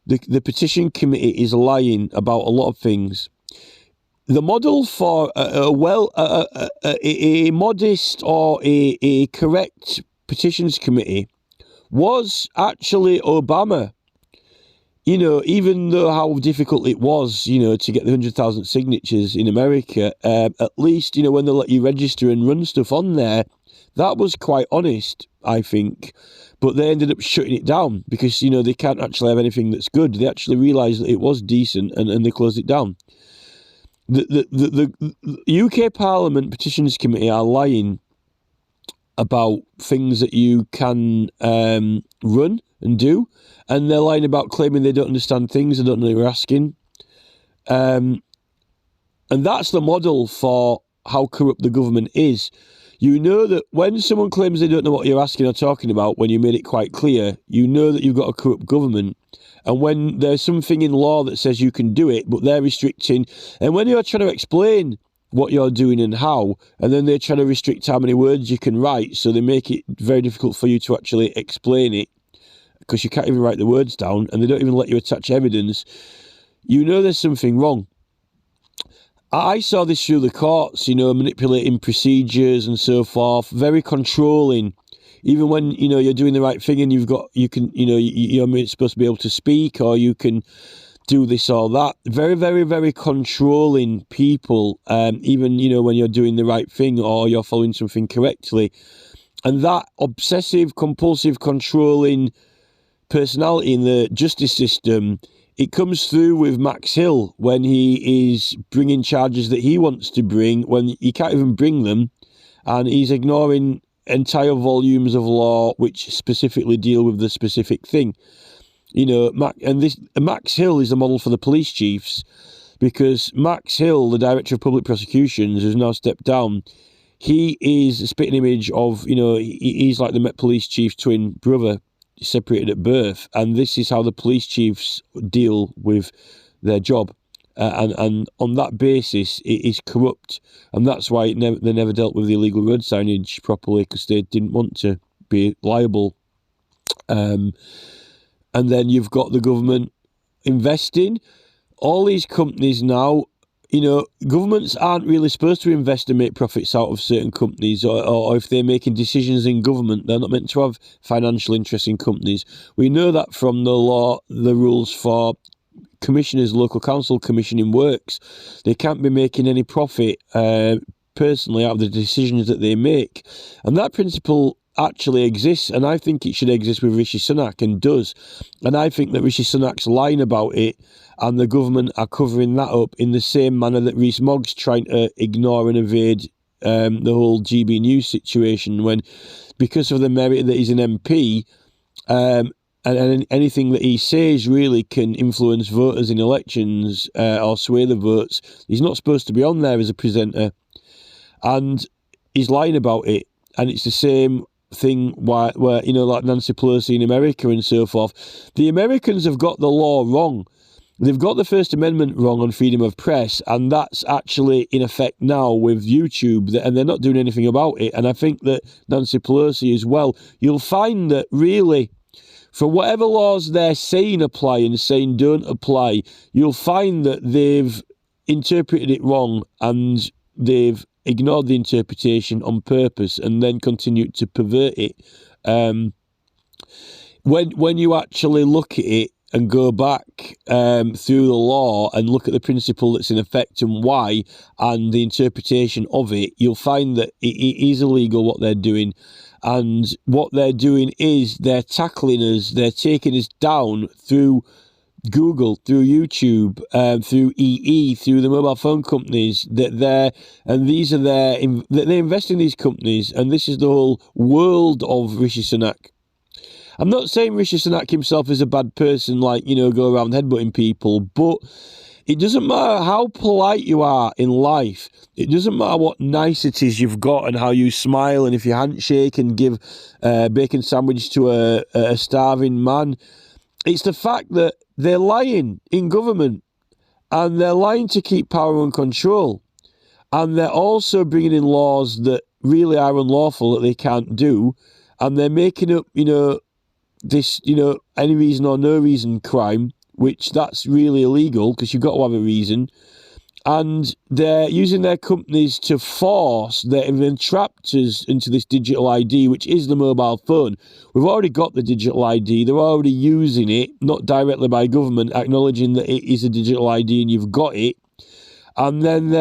The petition committee is lying about a lot of things. The model for a modest or a correct petitions committee was actually Obama. Even though how difficult it was, to get the 100,000 signatures in America, at least, when they let you register and run stuff on there, that was quite honest, I think. But they ended up shutting it down because, they can't actually have anything that's good. They actually realised that it was decent and they closed it down. The UK Parliament Petitions Committee are lying about things that you can run and do, and they're lying about claiming they don't understand things, they don't know what you're asking. And that's the model for how corrupt the government is. You know that when someone claims they don't know what you're asking or talking about, when you made it quite clear, you know that you've got a corrupt government. And when there's something in law that says you can do it, but they're restricting, and when you're trying to explain what you're doing and how, and then they're trying to restrict how many words you can write, so they make it very difficult for you to actually explain it, because you can't even write the words down, and they don't even let you attach evidence, you know there's something wrong. I saw this through the courts, manipulating procedures and so forth, very controlling. Even when, you're doing the right thing and you're supposed to be able to speak, or you can do this or that. Very, very, very controlling people, even, when you're doing the right thing or you're following something correctly. And that obsessive, compulsive, controlling personality in the justice system, it comes through with Max Hill when he is bringing charges that he wants to bring, when he can't even bring them, and he's ignoring entire volumes of law which specifically deal with the specific thing. Max Hill is the model for the police chiefs, because Max Hill, the Director of Public Prosecutions, who's now stepped down, he is a spitting image of, he's like the Met Police chief's twin brother, separated at birth, and this is how the police chiefs deal with their job. And on that basis, it is corrupt, and that's why they never dealt with the illegal road signage properly, because they didn't want to be liable. And then you've got the government investing. All these companies now, governments aren't really supposed to invest and make profits out of certain companies, or if they're making decisions in government, they're not meant to have financial interest in companies. We know that from the law, the rules for commissioners, local council commissioning works. They can't be making any profit personally out of the decisions that they make. And that principle actually exists, and I think it should exist with Rishi Sunak, and does. And I think that Rishi Sunak's lying about it, and the government are covering that up in the same manner that Rees-Mogg's trying to ignore and evade the whole GB News situation, when, because of the merit that he's an MP, and anything that he says really can influence voters in elections or sway the votes. He's not supposed to be on there as a presenter, and he's lying about it. And it's the same thing where like Nancy Pelosi in America and so forth. The Americans have got the law wrong. They've got the First Amendment wrong on freedom of press, and that's actually in effect now with YouTube, and they're not doing anything about it. And I think that Nancy Pelosi as well, you'll find that really, for whatever laws they're saying apply and saying don't apply, you'll find that they've interpreted it wrong, and they've ignored the interpretation on purpose and then continued to pervert it. When you actually look at it and go back through the law and look at the principle that's in effect and why, and the interpretation of it, you'll find that it is illegal what they're doing. And what they're doing is they're tackling us, they're taking us down through Google, through YouTube, through EE, through the mobile phone companies. They invest in these companies, and this is the whole world of Rishi Sunak. I'm not saying Rishi Sunak himself is a bad person, like, go around headbutting people, but it doesn't matter how polite you are in life. It doesn't matter what niceties you've got and how you smile, and if you handshake and give a bacon sandwich to a starving man. It's the fact that they're lying in government, and they're lying to keep power and control. And they're also bringing in laws that really are unlawful that they can't do. And they're making up, this, any reason or no reason crime, which that's really illegal because you've got to have a reason. And they're using their companies to force, they've entrapped us into this digital ID, which is the mobile phone. We've already got the digital ID. They're already using it, not directly by government, acknowledging that it is a digital ID and you've got it. And then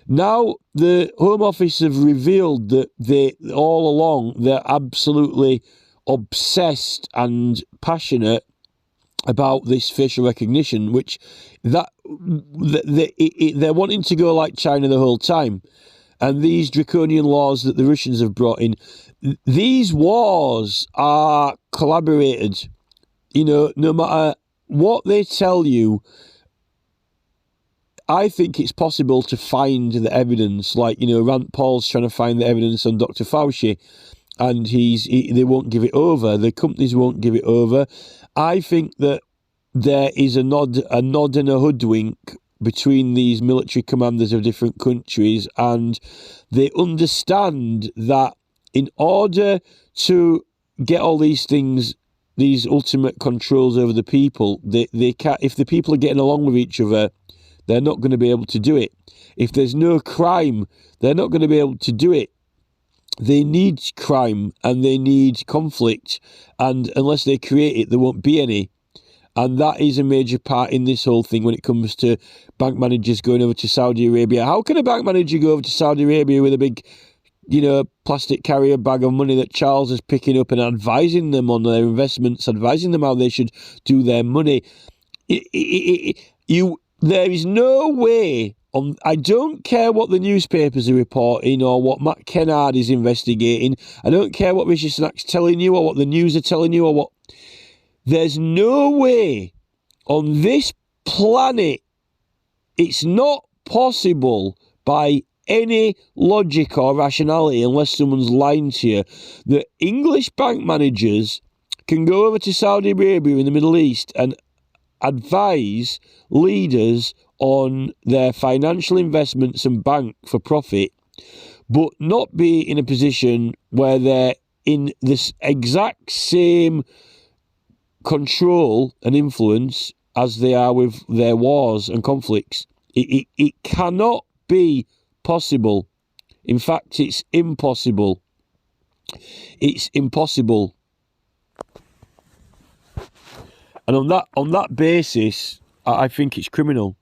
now the Home Office have revealed that all along they're absolutely obsessed and passionate about this facial recognition, which they're wanting to go like China the whole time. And these draconian laws that the Russians have brought in, these wars are collaborated. No matter what they tell you, I think it's possible to find the evidence. Like, Rand Paul's trying to find the evidence on Dr. Fauci, and they won't give it over. The companies won't give it over. I think that there is a nod and a hoodwink between these military commanders of different countries, and they understand that in order to get all these things, these ultimate controls over the people, they can't. If the people are getting along with each other, they're not going to be able to do it. If there's no crime, they're not going to be able to do it. They need crime and they need conflict, and unless they create it, there won't be any. And that is a major part in this whole thing when it comes to bank managers going over to Saudi Arabia. How can a bank manager go over to Saudi Arabia with a big, plastic carrier bag of money that Charles is picking up and advising them on their investments, advising them how they should do their money? There is no way. I don't care what the newspapers are reporting or what Matt Kennard is investigating. I don't care what Rishi Sunak's telling you or what the news are telling you or what. There's no way on this planet, it's not possible by any logic or rationality, unless someone's lying to you, that English bank managers can go over to Saudi Arabia in the Middle East and advise leaders on their financial investments and bank for profit, but not be in a position where they're in this exact same control and influence as they are with their wars and conflicts. It cannot be possible. In fact, it's impossible. It's impossible. And on that basis, I think it's criminal.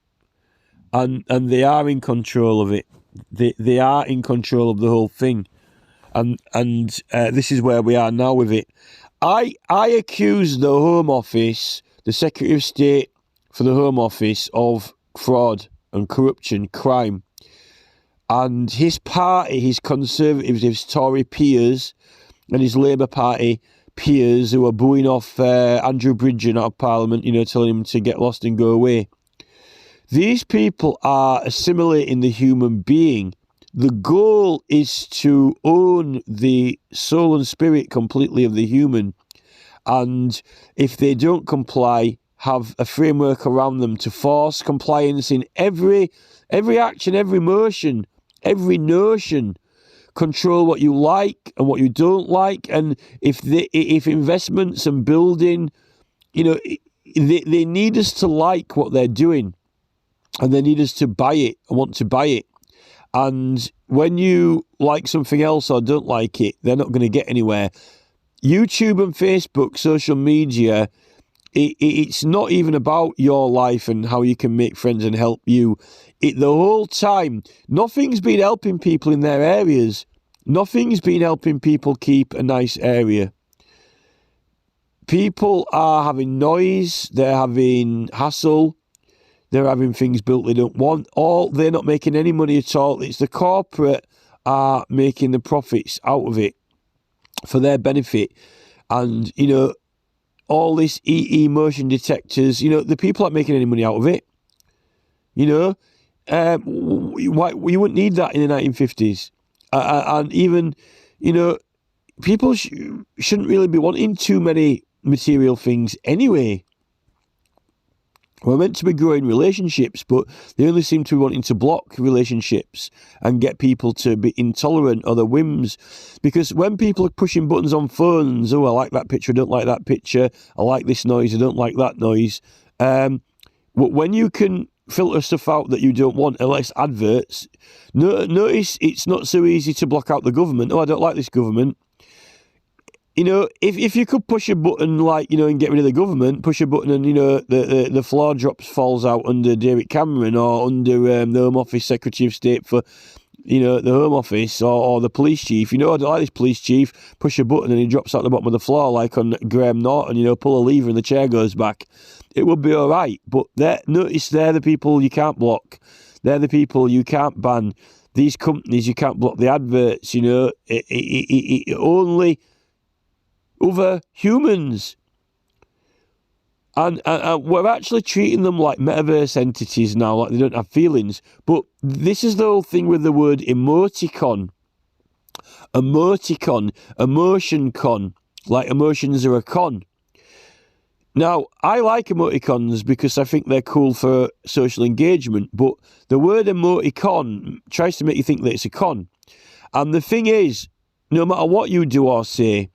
And they are in control of it. They are in control of the whole thing. And this is where we are now with it. I accuse the Home Office, the Secretary of State for the Home Office, of fraud and corruption, crime. And his party, his Conservatives, his Tory peers, and his Labour Party peers who are booing off Andrew Bridgen out of Parliament, telling him to get lost and go away. These people are assimilating the human being. The goal is to own the soul and spirit completely of the human. And if they don't comply, have a framework around them to force compliance in every action, every motion, every notion. Control what you like and what you don't like. And if investments and building, they need us to like what they're doing. And they need us to buy it and want to buy it. And when you like something else or don't like it, they're not going to get anywhere. YouTube and Facebook, social media, it's not even about your life and how you can make friends and help you. The whole time, nothing's been helping people in their areas. Nothing's been helping people keep a nice area. People are having noise, they're having hassle, they're having things built they don't want. They're not making any money at all. It's the corporate are making the profits out of it for their benefit. And, all this EE motion detectors, the people aren't making any money out of it. You wouldn't need that in the 1950s. And even, people shouldn't really be wanting too many material things anyway. We're meant to be growing relationships, but they only seem to be wanting to block relationships and get people to be intolerant of their whims. Because when people are pushing buttons on phones, I like that picture, I don't like that picture, I like this noise, I don't like that noise. When you can filter stuff out that you don't want, unless adverts, notice it's not so easy to block out the government. I don't like this government. If you could push a button and get rid of the government, push a button and, the floor drops falls out under David Cameron or under the Home Office Secretary of State for, the Home Office or the police chief. I don't like this police chief. Push a button and he drops out the bottom of the floor like on Graham Norton, pull a lever and the chair goes back. It would be all right. But notice they're the people you can't block. They're the people you can't ban. These companies, you can't block the adverts, only other humans. And we're actually treating them like metaverse entities now, like they don't have feelings. But this is the whole thing with the word emoticon. Emotion con, like emotions are a con. Now, I like emoticons because I think they're cool for social engagement, but the word emoticon tries to make you think that it's a con. And the thing is, no matter what you do or say,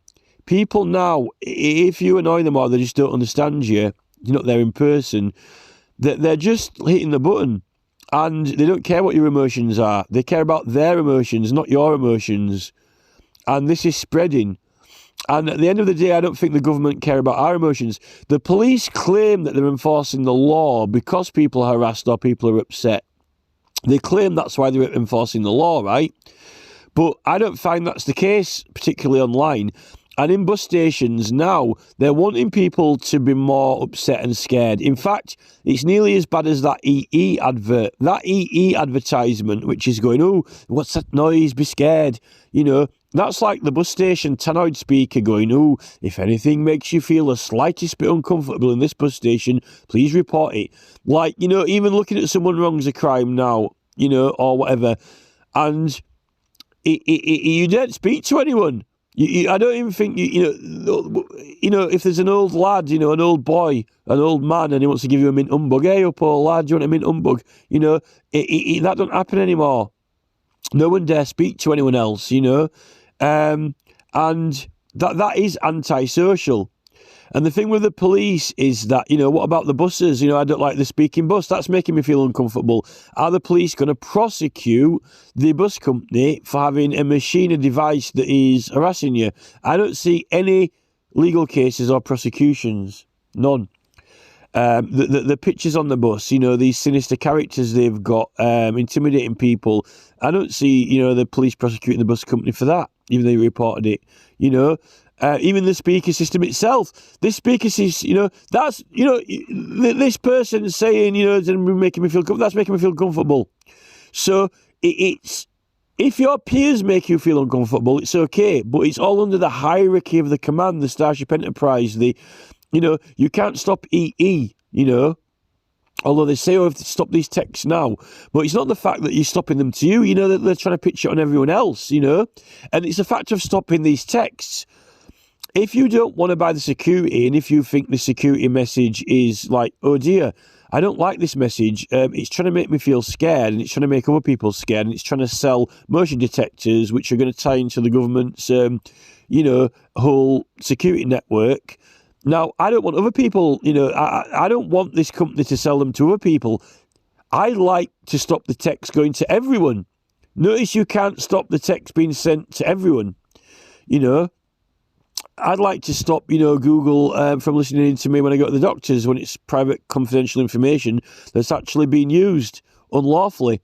people now, if you annoy them or they just don't understand you, you're not there in person, they're just hitting the button and they don't care what your emotions are. They care about their emotions, not your emotions. And this is spreading. And at the end of the day, I don't think the government care about our emotions. The police claim that they're enforcing the law because people are harassed or people are upset. They claim that's why they're enforcing the law, right? But I don't find that's the case, particularly online. And in bus stations now, they're wanting people to be more upset and scared. In fact, it's nearly as bad as that EE advert. That EE advertisement, which is going, oh, what's that noise? Be scared. That's like the bus station tannoy speaker going, oh, if anything makes you feel the slightest bit uncomfortable in this bus station, please report it. Even looking at someone wrong's a crime now, or whatever. and you don't speak to anyone. I don't even think if there's an old lad, an old boy, an old man, and he wants to give you a mint humbug. Hey, up, old lad, do you want a mint humbug? That don't happen anymore. No one dare speak to anyone else, and that is antisocial. And the thing with the police is that, what about the buses? I don't like the speaking bus. That's making me feel uncomfortable. Are the police going to prosecute the bus company for having a machine, a device that is harassing you? I don't see any legal cases or prosecutions. None. The pictures on the bus, these sinister characters they've got, intimidating people. I don't see, the police prosecuting the bus company for that, even though they reported it, even the speaker system itself. This speaker system, that's, this person saying, it's making me feel comfortable. That's making me feel comfortable. So it's, if your peers make you feel uncomfortable, it's okay. But it's all under the hierarchy of the command, the Starship Enterprise, you can't stop EE, although they say, have to stop these texts now. But it's not the fact that you're stopping them to you, that they're trying to pitch it on everyone else, and it's a fact of stopping these texts. If you don't want to buy the security, and if you think the security message is like, oh dear, I don't like this message, it's trying to make me feel scared, and it's trying to make other people scared, and it's trying to sell motion detectors, which are going to tie into the government's, whole security network. Now, I don't want other people, I don't want this company to sell them to other people. I like to stop the text going to everyone. Notice you can't stop the text being sent to everyone, I'd like to stop, Google from listening to me when I go to the doctors when it's private, confidential information that's actually being used unlawfully.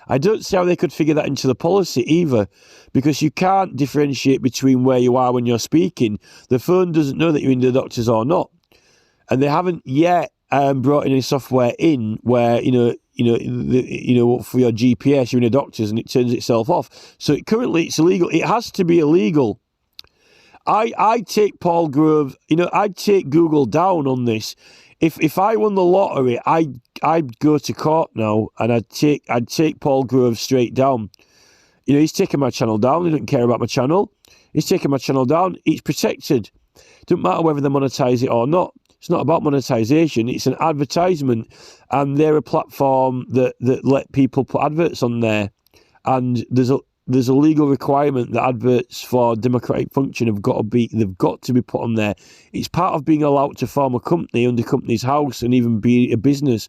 I don't see how they could figure that into the policy either, because you can't differentiate between where you are when you're speaking. The phone doesn't know that you're in the doctors or not, and they haven't yet brought any software in where for your GPS you're in a doctor's and it turns itself off. So currently it's illegal. It has to be illegal. I take Paul Grove, I'd take Google down on this. If I won the lottery, I'd go to court now and I'd take Paul Grove straight down. He's taking my channel down. He doesn't care about my channel. He's taking my channel down. It's protected. Doesn't matter whether they monetize it or not. It's not about monetization. It's an advertisement, and they're a platform that let people put adverts on there. And there's a legal requirement that adverts for democratic function they've got to be put on there. It's part of being allowed to form a company under Companies House and even be a business.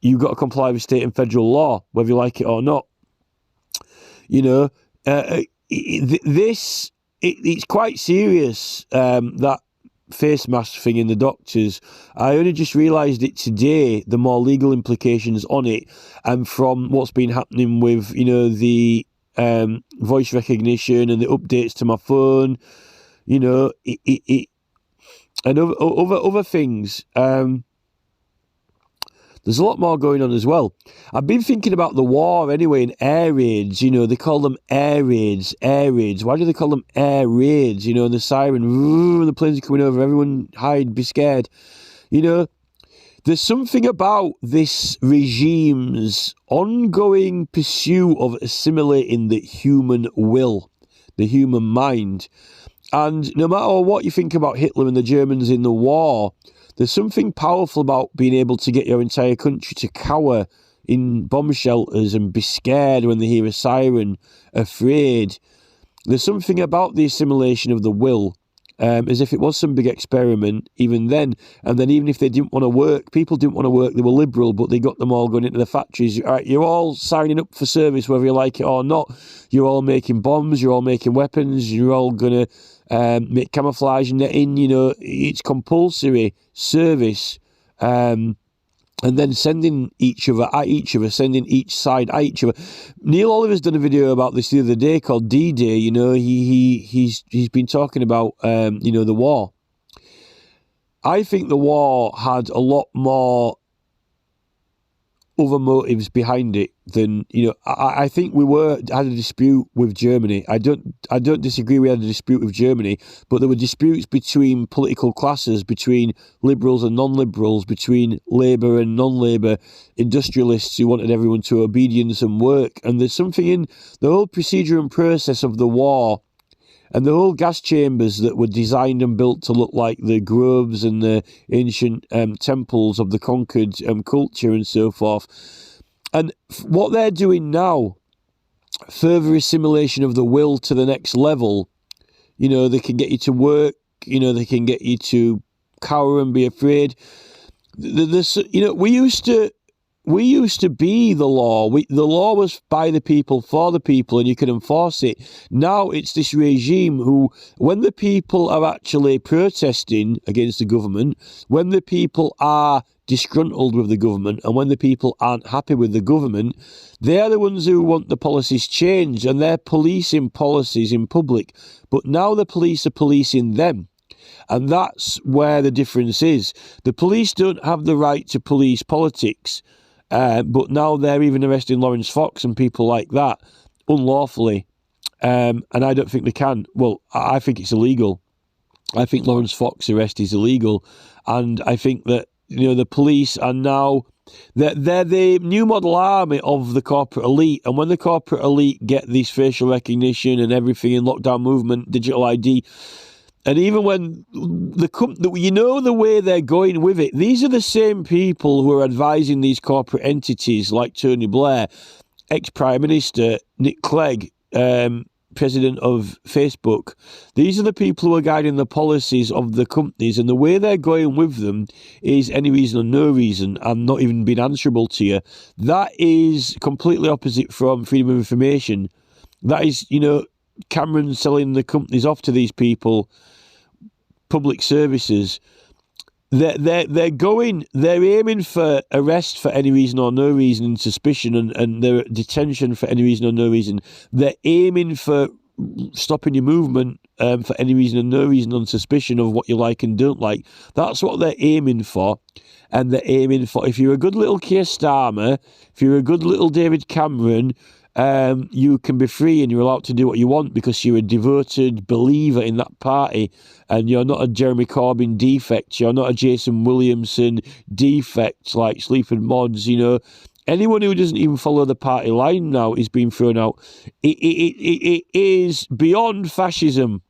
You've got to comply with state and federal law, whether you like it or not. It's quite serious, that face mask thing in the doctors. I only just realised it today, the more legal implications on it, and from what's been happening with, the voice recognition and the updates to my phone, and other things. There's a lot more going on as well. I've been thinking about the war anyway, and air raids. They call them air raids. Why do they call them air raids? And the siren, the planes are coming over, everyone hide, be scared. There's something about this regime's ongoing pursuit of assimilating the human will, the human mind. And no matter what you think about Hitler and the Germans in the war, there's something powerful about being able to get your entire country to cower in bomb shelters and be scared when they hear a siren, afraid. There's something about the assimilation of the will, as if it was some big experiment even then. And then even if they didn't want to work, people didn't want to work, they were liberal, but they got them all going into the factories. All right, you're all signing up for service, whether you like it or not. You're all making bombs, you're all making weapons, you're all going to make camouflage netting, it's compulsory service. And then sending each other, sending each side at each other. Neil Oliver's done a video about this the other day called D-Day. He's been talking about the war. I think the war had a lot more other motives behind it than, I think we had a dispute with Germany. I don't disagree we had a dispute with Germany, but there were disputes between political classes, between liberals and non-liberals, between Labour and non-Labour, industrialists who wanted everyone to obedience and work. And there's something in the whole procedure and process of the war and the whole gas chambers that were designed and built to look like the groves and the ancient temples of the conquered culture and so forth. And what they're doing now, further assimilation of the will to the next level, they can get you to work, they can get you to cower and be afraid. We used to be the law. The law was by the people, for the people, and you can enforce it. Now it's this regime who, when the people are actually protesting against the government, when the people are disgruntled with the government, and when the people aren't happy with the government, they are the ones who want the policies changed, and they're policing policies in public. But now the police are policing them. And that's where the difference is. The police don't have the right to police politics. But now they're even arresting Lawrence Fox and people like that unlawfully. And I don't think they can. Well, I think it's illegal. I think Lawrence Fox's arrest is illegal. And I think that, the police are now, they're the new model army of the corporate elite. And when the corporate elite get this facial recognition and everything in lockdown movement, digital ID, and even when the way they're going with it, these are the same people who are advising these corporate entities like Tony Blair, ex-Prime Minister, Nick Clegg, President of Facebook. These are the people who are guiding the policies of the companies, and the way they're going with them is any reason or no reason and not even being answerable to you. That is completely opposite from freedom of information. That is, Cameron selling the companies off to these people, public services. They're aiming for arrest for any reason or no reason and suspicion, and their detention for any reason or no reason. They're aiming for stopping your movement for any reason or no reason on suspicion of what you like and don't like. That's what they're aiming for. And they're aiming for, if you're a good little Keir Starmer, if you're a good little David Cameron, you can be free and you're allowed to do what you want because you're a devoted believer in that party, and you're not a Jeremy Corbyn defect, you're not a Jason Williamson defect like Sleaford Mods. Anyone who doesn't even follow the party line now is being thrown out. It is beyond fascism.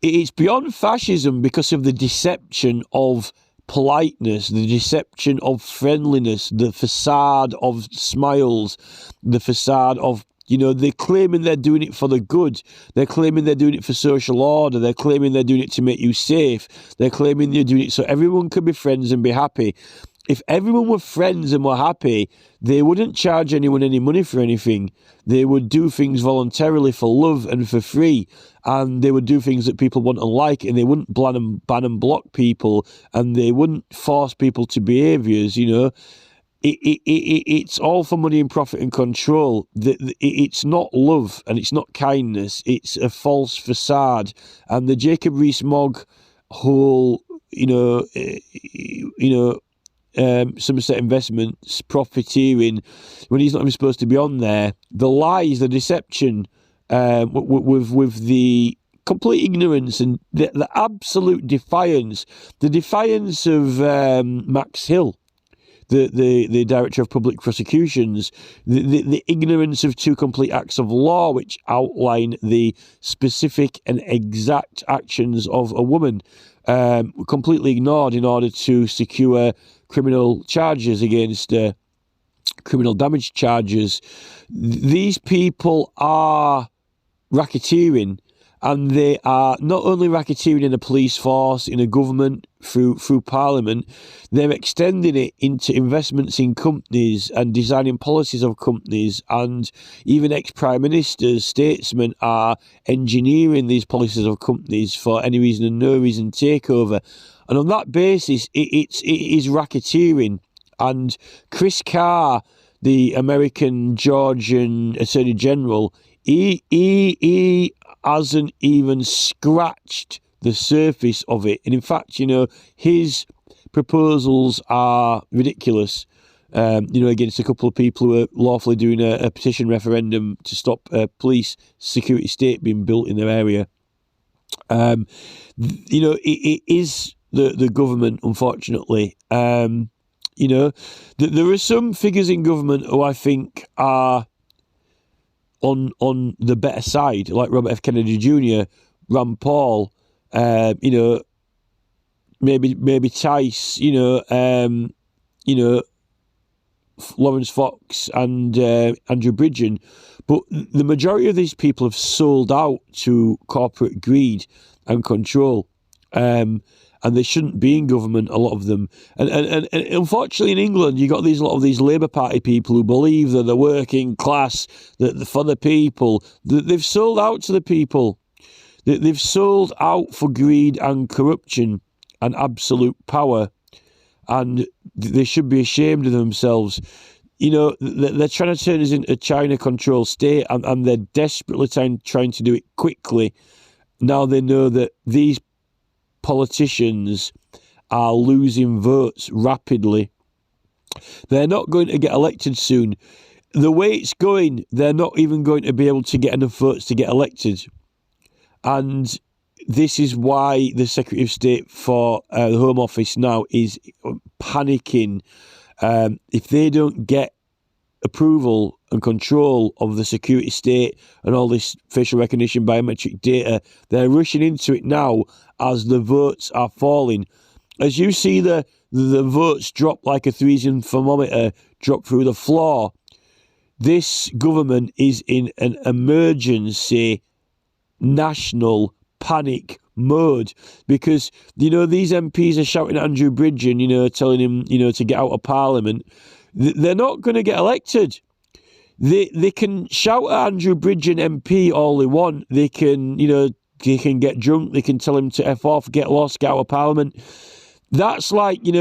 It's beyond fascism because of the deception of politeness, the deception of friendliness, the facade of smiles, the facade of, they're claiming they're doing it for the good. They're claiming they're doing it for social order. They're claiming they're doing it to make you safe. They're claiming they're doing it so everyone can be friends and be happy. If everyone were friends and were happy, they wouldn't charge anyone any money for anything. They would do things voluntarily for love and for free. And they would do things that people want and like, and they wouldn't ban and block people, and they wouldn't force people to behaviours, It's all for money and profit and control. It's not love and it's not kindness. It's a false facade. And the Jacob Rees-Mogg whole, Somerset Investments profiteering when he's not even supposed to be on there. The lies, the deception, with the complete ignorance and the absolute defiance, the defiance of Max Hill, the Director of Public Prosecutions, the ignorance of two complete acts of law which outline the specific and exact actions of a woman, completely ignored in order to secure criminal charges against criminal damage charges. These people are racketeering, and they are not only racketeering in a police force, in a government, through Parliament, they're extending it into investments in companies and designing policies of companies, and even ex-prime ministers, statesmen are engineering these policies of companies for any reason and no reason takeover. And on that basis, it is racketeering. And Chris Carr, the American Georgian Attorney General, he hasn't even scratched the surface of it. And in fact, his proposals are ridiculous. against a couple of people who are lawfully doing a petition referendum to stop police security state being built in their area. It is the government, unfortunately. There are some figures in government who I think are on the better side, like Robert F. Kennedy Jr., Rand Paul, maybe Tice, Lawrence Fox and Andrew Bridgen. But the majority of these people have sold out to corporate greed and control. And they shouldn't be in government, a lot of them. And unfortunately in England, you got a lot of these Labour Party people who believe they're the working class, that for the people. They've sold out to the people. They've sold out for greed and corruption and absolute power. And they should be ashamed of themselves. They're trying to turn us into a China-controlled state, and they're desperately trying to do it quickly. Now they know that these politicians are losing votes rapidly. They're not going to get elected soon. The way it's going, they're not even going to be able to get enough votes to get elected. And this is why the Secretary of State for the Home Office now is panicking. If they don't get approval and control of the security state and all this facial recognition biometric data, they're rushing into it now as the votes are falling. As you see the votes drop like a Threesian thermometer drop through the floor, this government is in an emergency national panic mode, because these MPs are shouting at Andrew Bridgen, telling him to get out of Parliament. They're not going to get elected. They can shout at Andrew Bridgen MP all they want. They can get drunk. They can tell him to F off, get lost, get out of Parliament. That's like an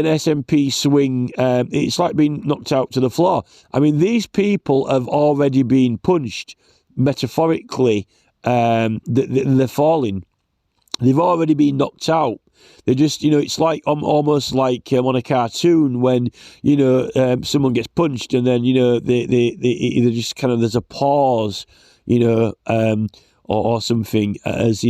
SNP swing. It's like being knocked out to the floor. I mean, these people have already been punched metaphorically. They're falling. They've already been knocked out. They're just, it's like almost like on a cartoon when someone gets punched and then they just kind of, there's a pause, or something, as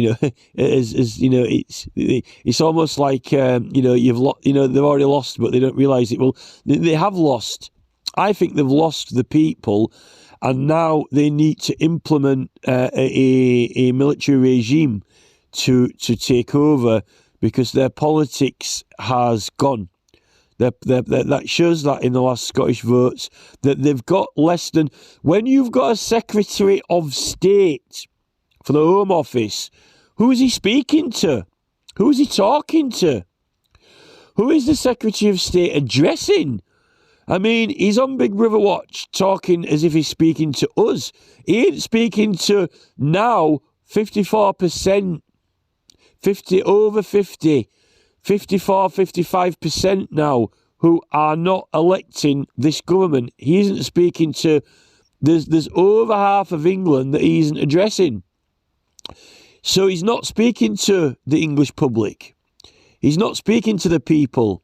it's almost like you've they've already lost, but they don't realise it. Well, they have lost. I think they've lost the people. And now they need to implement a military regime to take over, because their politics has gone. That shows that in the last Scottish votes, that they've got less than... When you've got a Secretary of State for the Home Office, who is he speaking to? Who is he talking to? Who is the Secretary of State addressing? I mean, he's on Big Brother Watch talking as if he's speaking to us. He ain't speaking to now 54%, 54, 55% now who are not electing this government. He isn't speaking to... There's over half of England that he isn't addressing. So he's not speaking to the English public. He's not speaking to the people.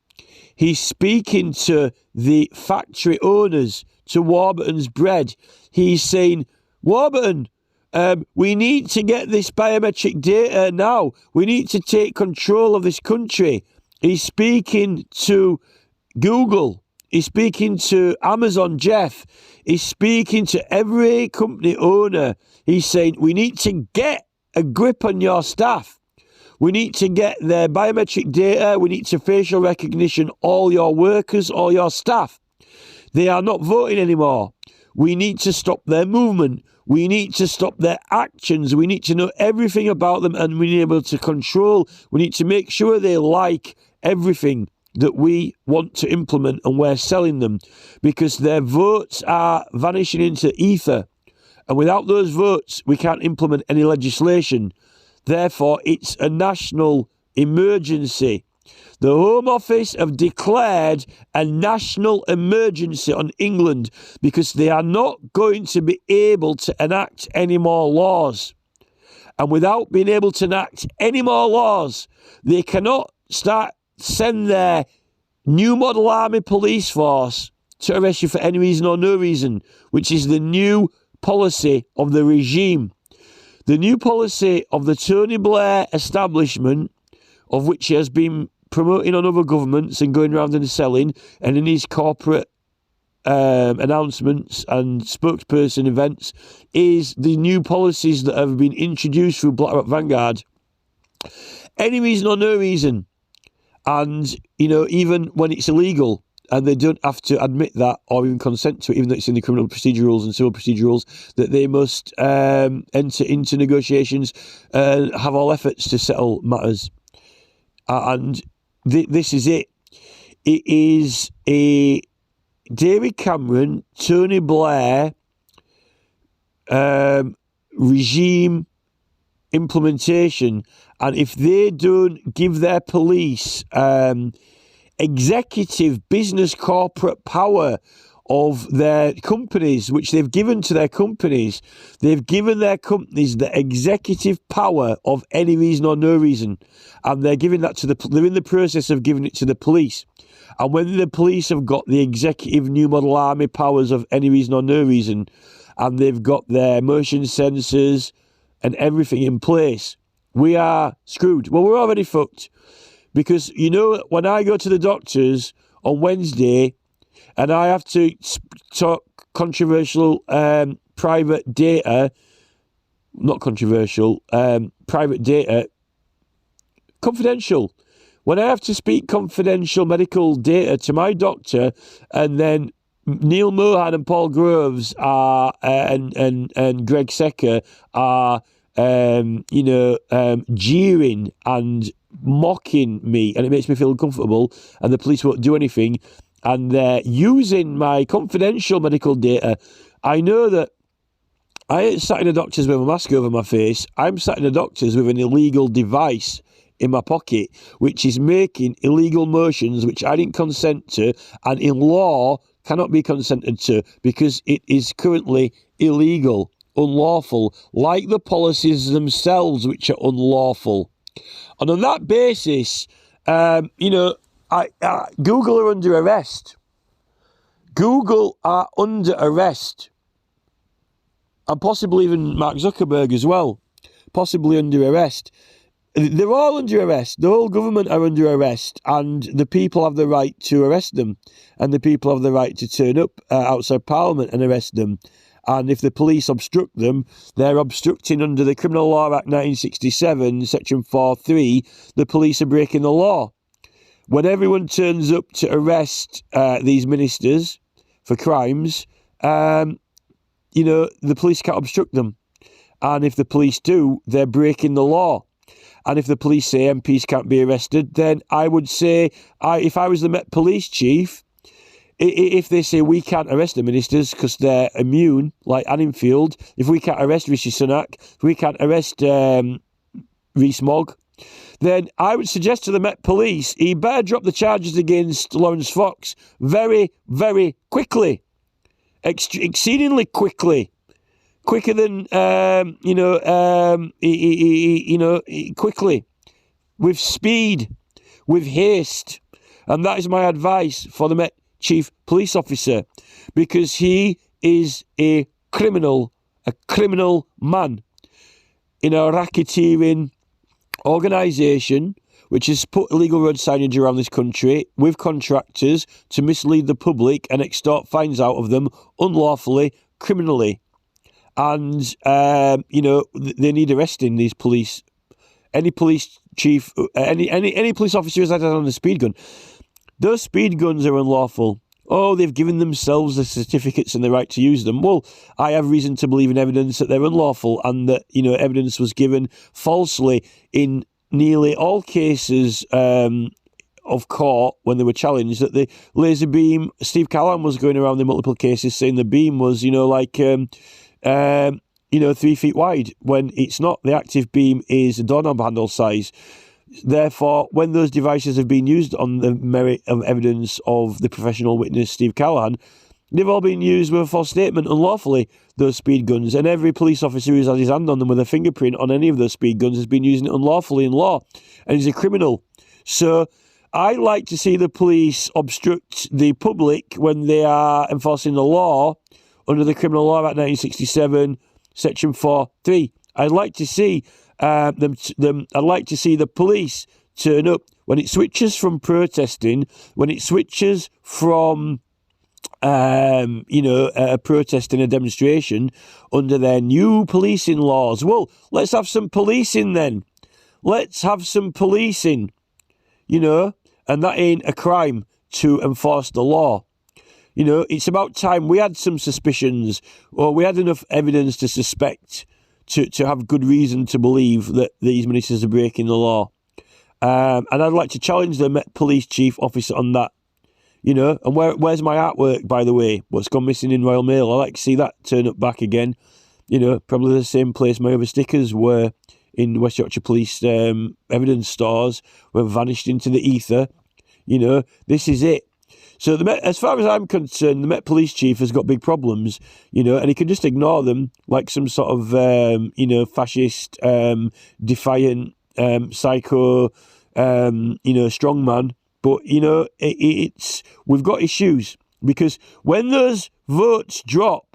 He's speaking to the factory owners, to Warburton's Bread. He's saying, Warburton, we need to get this biometric data now. We need to take control of this country. He's speaking to Google. He's speaking to Amazon, Jeff. He's speaking to every company owner. He's saying, we need to get a grip on your staff. We need to get their biometric data. We need to facial recognition all your workers, all your staff. They are not voting anymore. We need to stop their movement. We need to stop their actions. We need to know everything about them, and we need to be able to control. We need to make sure they like everything that we want to implement and we're selling them, because their votes are vanishing into ether. And without those votes, we can't implement any legislation. Therefore, it's a national emergency. The Home Office have declared a national emergency on England because they are not going to be able to enact any more laws. And without being able to enact any more laws, they cannot send their new model army police force to arrest you for any reason or no reason, which is the new policy of the regime. The new policy of the Tony Blair establishment, of which he has been promoting on other governments and going around and selling, and in his corporate announcements and spokesperson events, is the new policies that have been introduced through BlackRock Vanguard. Any reason or no reason. And, even when it's illegal, and they don't have to admit that or even consent to it, even though it's in the criminal procedure rules and civil procedure rules, that they must enter into negotiations and have all efforts to settle matters. And this is it. It is a David Cameron, Tony Blair regime implementation. And if they don't give their police executive business corporate power of their companies, which they've given to their companies, they've given their companies the executive power of any reason or no reason, and they're giving that to they're in the process of giving it to the police. And when the police have got the executive new model army powers of any reason or no reason, and they've got their motion sensors and everything in place, we are screwed. Well, we're already fucked. Because, when I go to the doctors on Wednesday and I have to talk controversial private data, not controversial, private data, confidential. When I have to speak confidential medical data to my doctor, and then Neil Mohan and Paul Groves are, and Greg Secker are, jeering and mocking me, and it makes me feel uncomfortable, and the police won't do anything, and they're using my confidential medical data. I know that I ain't sat in a doctor's with a mask over my face. I'm sat in a doctor's with an illegal device in my pocket, which is making illegal motions which I didn't consent to, and in law cannot be consented to because it is currently illegal, unlawful, like the policies themselves, which are unlawful. And on that basis, Google are under arrest. Google are under arrest. And possibly even Mark Zuckerberg as well. Possibly under arrest. They're all under arrest. The whole government are under arrest. And the people have the right to arrest them. And the people have the right to turn up outside Parliament and arrest them. And if the police obstruct them, they're obstructing under the Criminal Law Act 1967, Section 4.3, the police are breaking the law. When everyone turns up to arrest these ministers for crimes, the police can't obstruct them. And if the police do, they're breaking the law. And if the police say MPs can't be arrested, then I would say, if I was the Met Police Chief, if they say we can't arrest the ministers because they're immune, like Anningfield, if we can't arrest Rishi Sunak, if we can't arrest Rees-Mogg, then I would suggest to the Met Police he better drop the charges against Lawrence Fox very, very quickly, exceedingly quickly, quicker than quickly, with speed, with haste, and that is my advice for the Met Chief Police Officer, because he is a criminal man in a racketeering organisation which has put illegal road signage around this country with contractors to mislead the public and extort fines out of them unlawfully, criminally. And, they need arresting these police. Any police chief, any police officer who's had on a speed gun. Those speed guns are unlawful. Oh, they've given themselves the certificates and the right to use them. Well, I have reason to believe in evidence that they're unlawful, and that, evidence was given falsely in nearly all cases of court when they were challenged, that the laser beam, Steve Callahan was going around in multiple cases saying the beam was, 3 feet wide, when it's not. The active beam is a doorknob handle size. Therefore, when those devices have been used on the merit of evidence of the professional witness, Steve Callahan, they've all been used with a false statement unlawfully, those speed guns. And every police officer who's had his hand on them with a fingerprint on any of those speed guns has been using it unlawfully in law. And he's a criminal. So I like to see the police obstruct the public when they are enforcing the law under the Criminal Law Act 1967, Section 4(3). I'd like to see I'd like to see the police turn up when it switches from protesting, when it switches from protesting a demonstration under their new policing laws. Well, let's have some policing then. Let's have some policing, and that ain't a crime to enforce the law. It's about time we had some suspicions, or we had enough evidence to suspect, to have good reason to believe that these ministers are breaking the law. And I'd like to challenge the Met Police Chief Officer on that. And where's my artwork, by the way? What's gone missing in Royal Mail? I like to see that turn up back again. Probably the same place my other stickers were in West Yorkshire Police evidence stores, were vanished into the ether. This is it. So as far as I'm concerned, the Met Police Chief has got big problems, and he can just ignore them like some sort of, fascist, defiant, psycho, strongman. But, we've got issues, because when those votes drop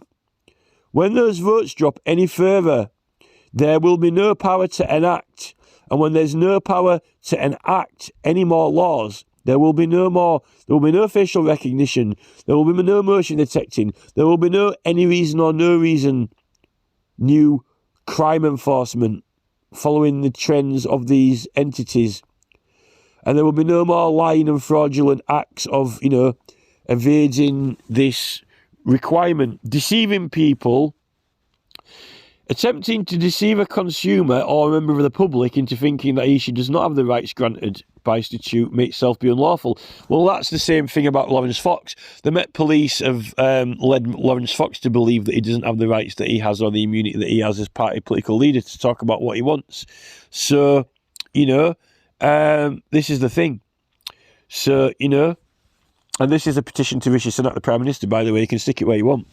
any further, there will be no power to enact. And when there's no power to enact any more laws, there will be no facial recognition. There will be no motion detecting. There will be no any reason or no reason new crime enforcement following the trends of these entities. And there will be no more lying and fraudulent acts of, evading this requirement, deceiving people, attempting to deceive a consumer or a member of the public into thinking that he does not have the rights granted by statute may itself be unlawful. Well, that's the same thing about Lawrence Fox. The Met Police have led Lawrence Fox to believe that he doesn't have the rights that he has, or the immunity that he has as party political leader, to talk about what he wants. So, this is the thing. So, and this is a petition to Rishi Sunak, the Prime Minister, by the way. You can stick it where you want.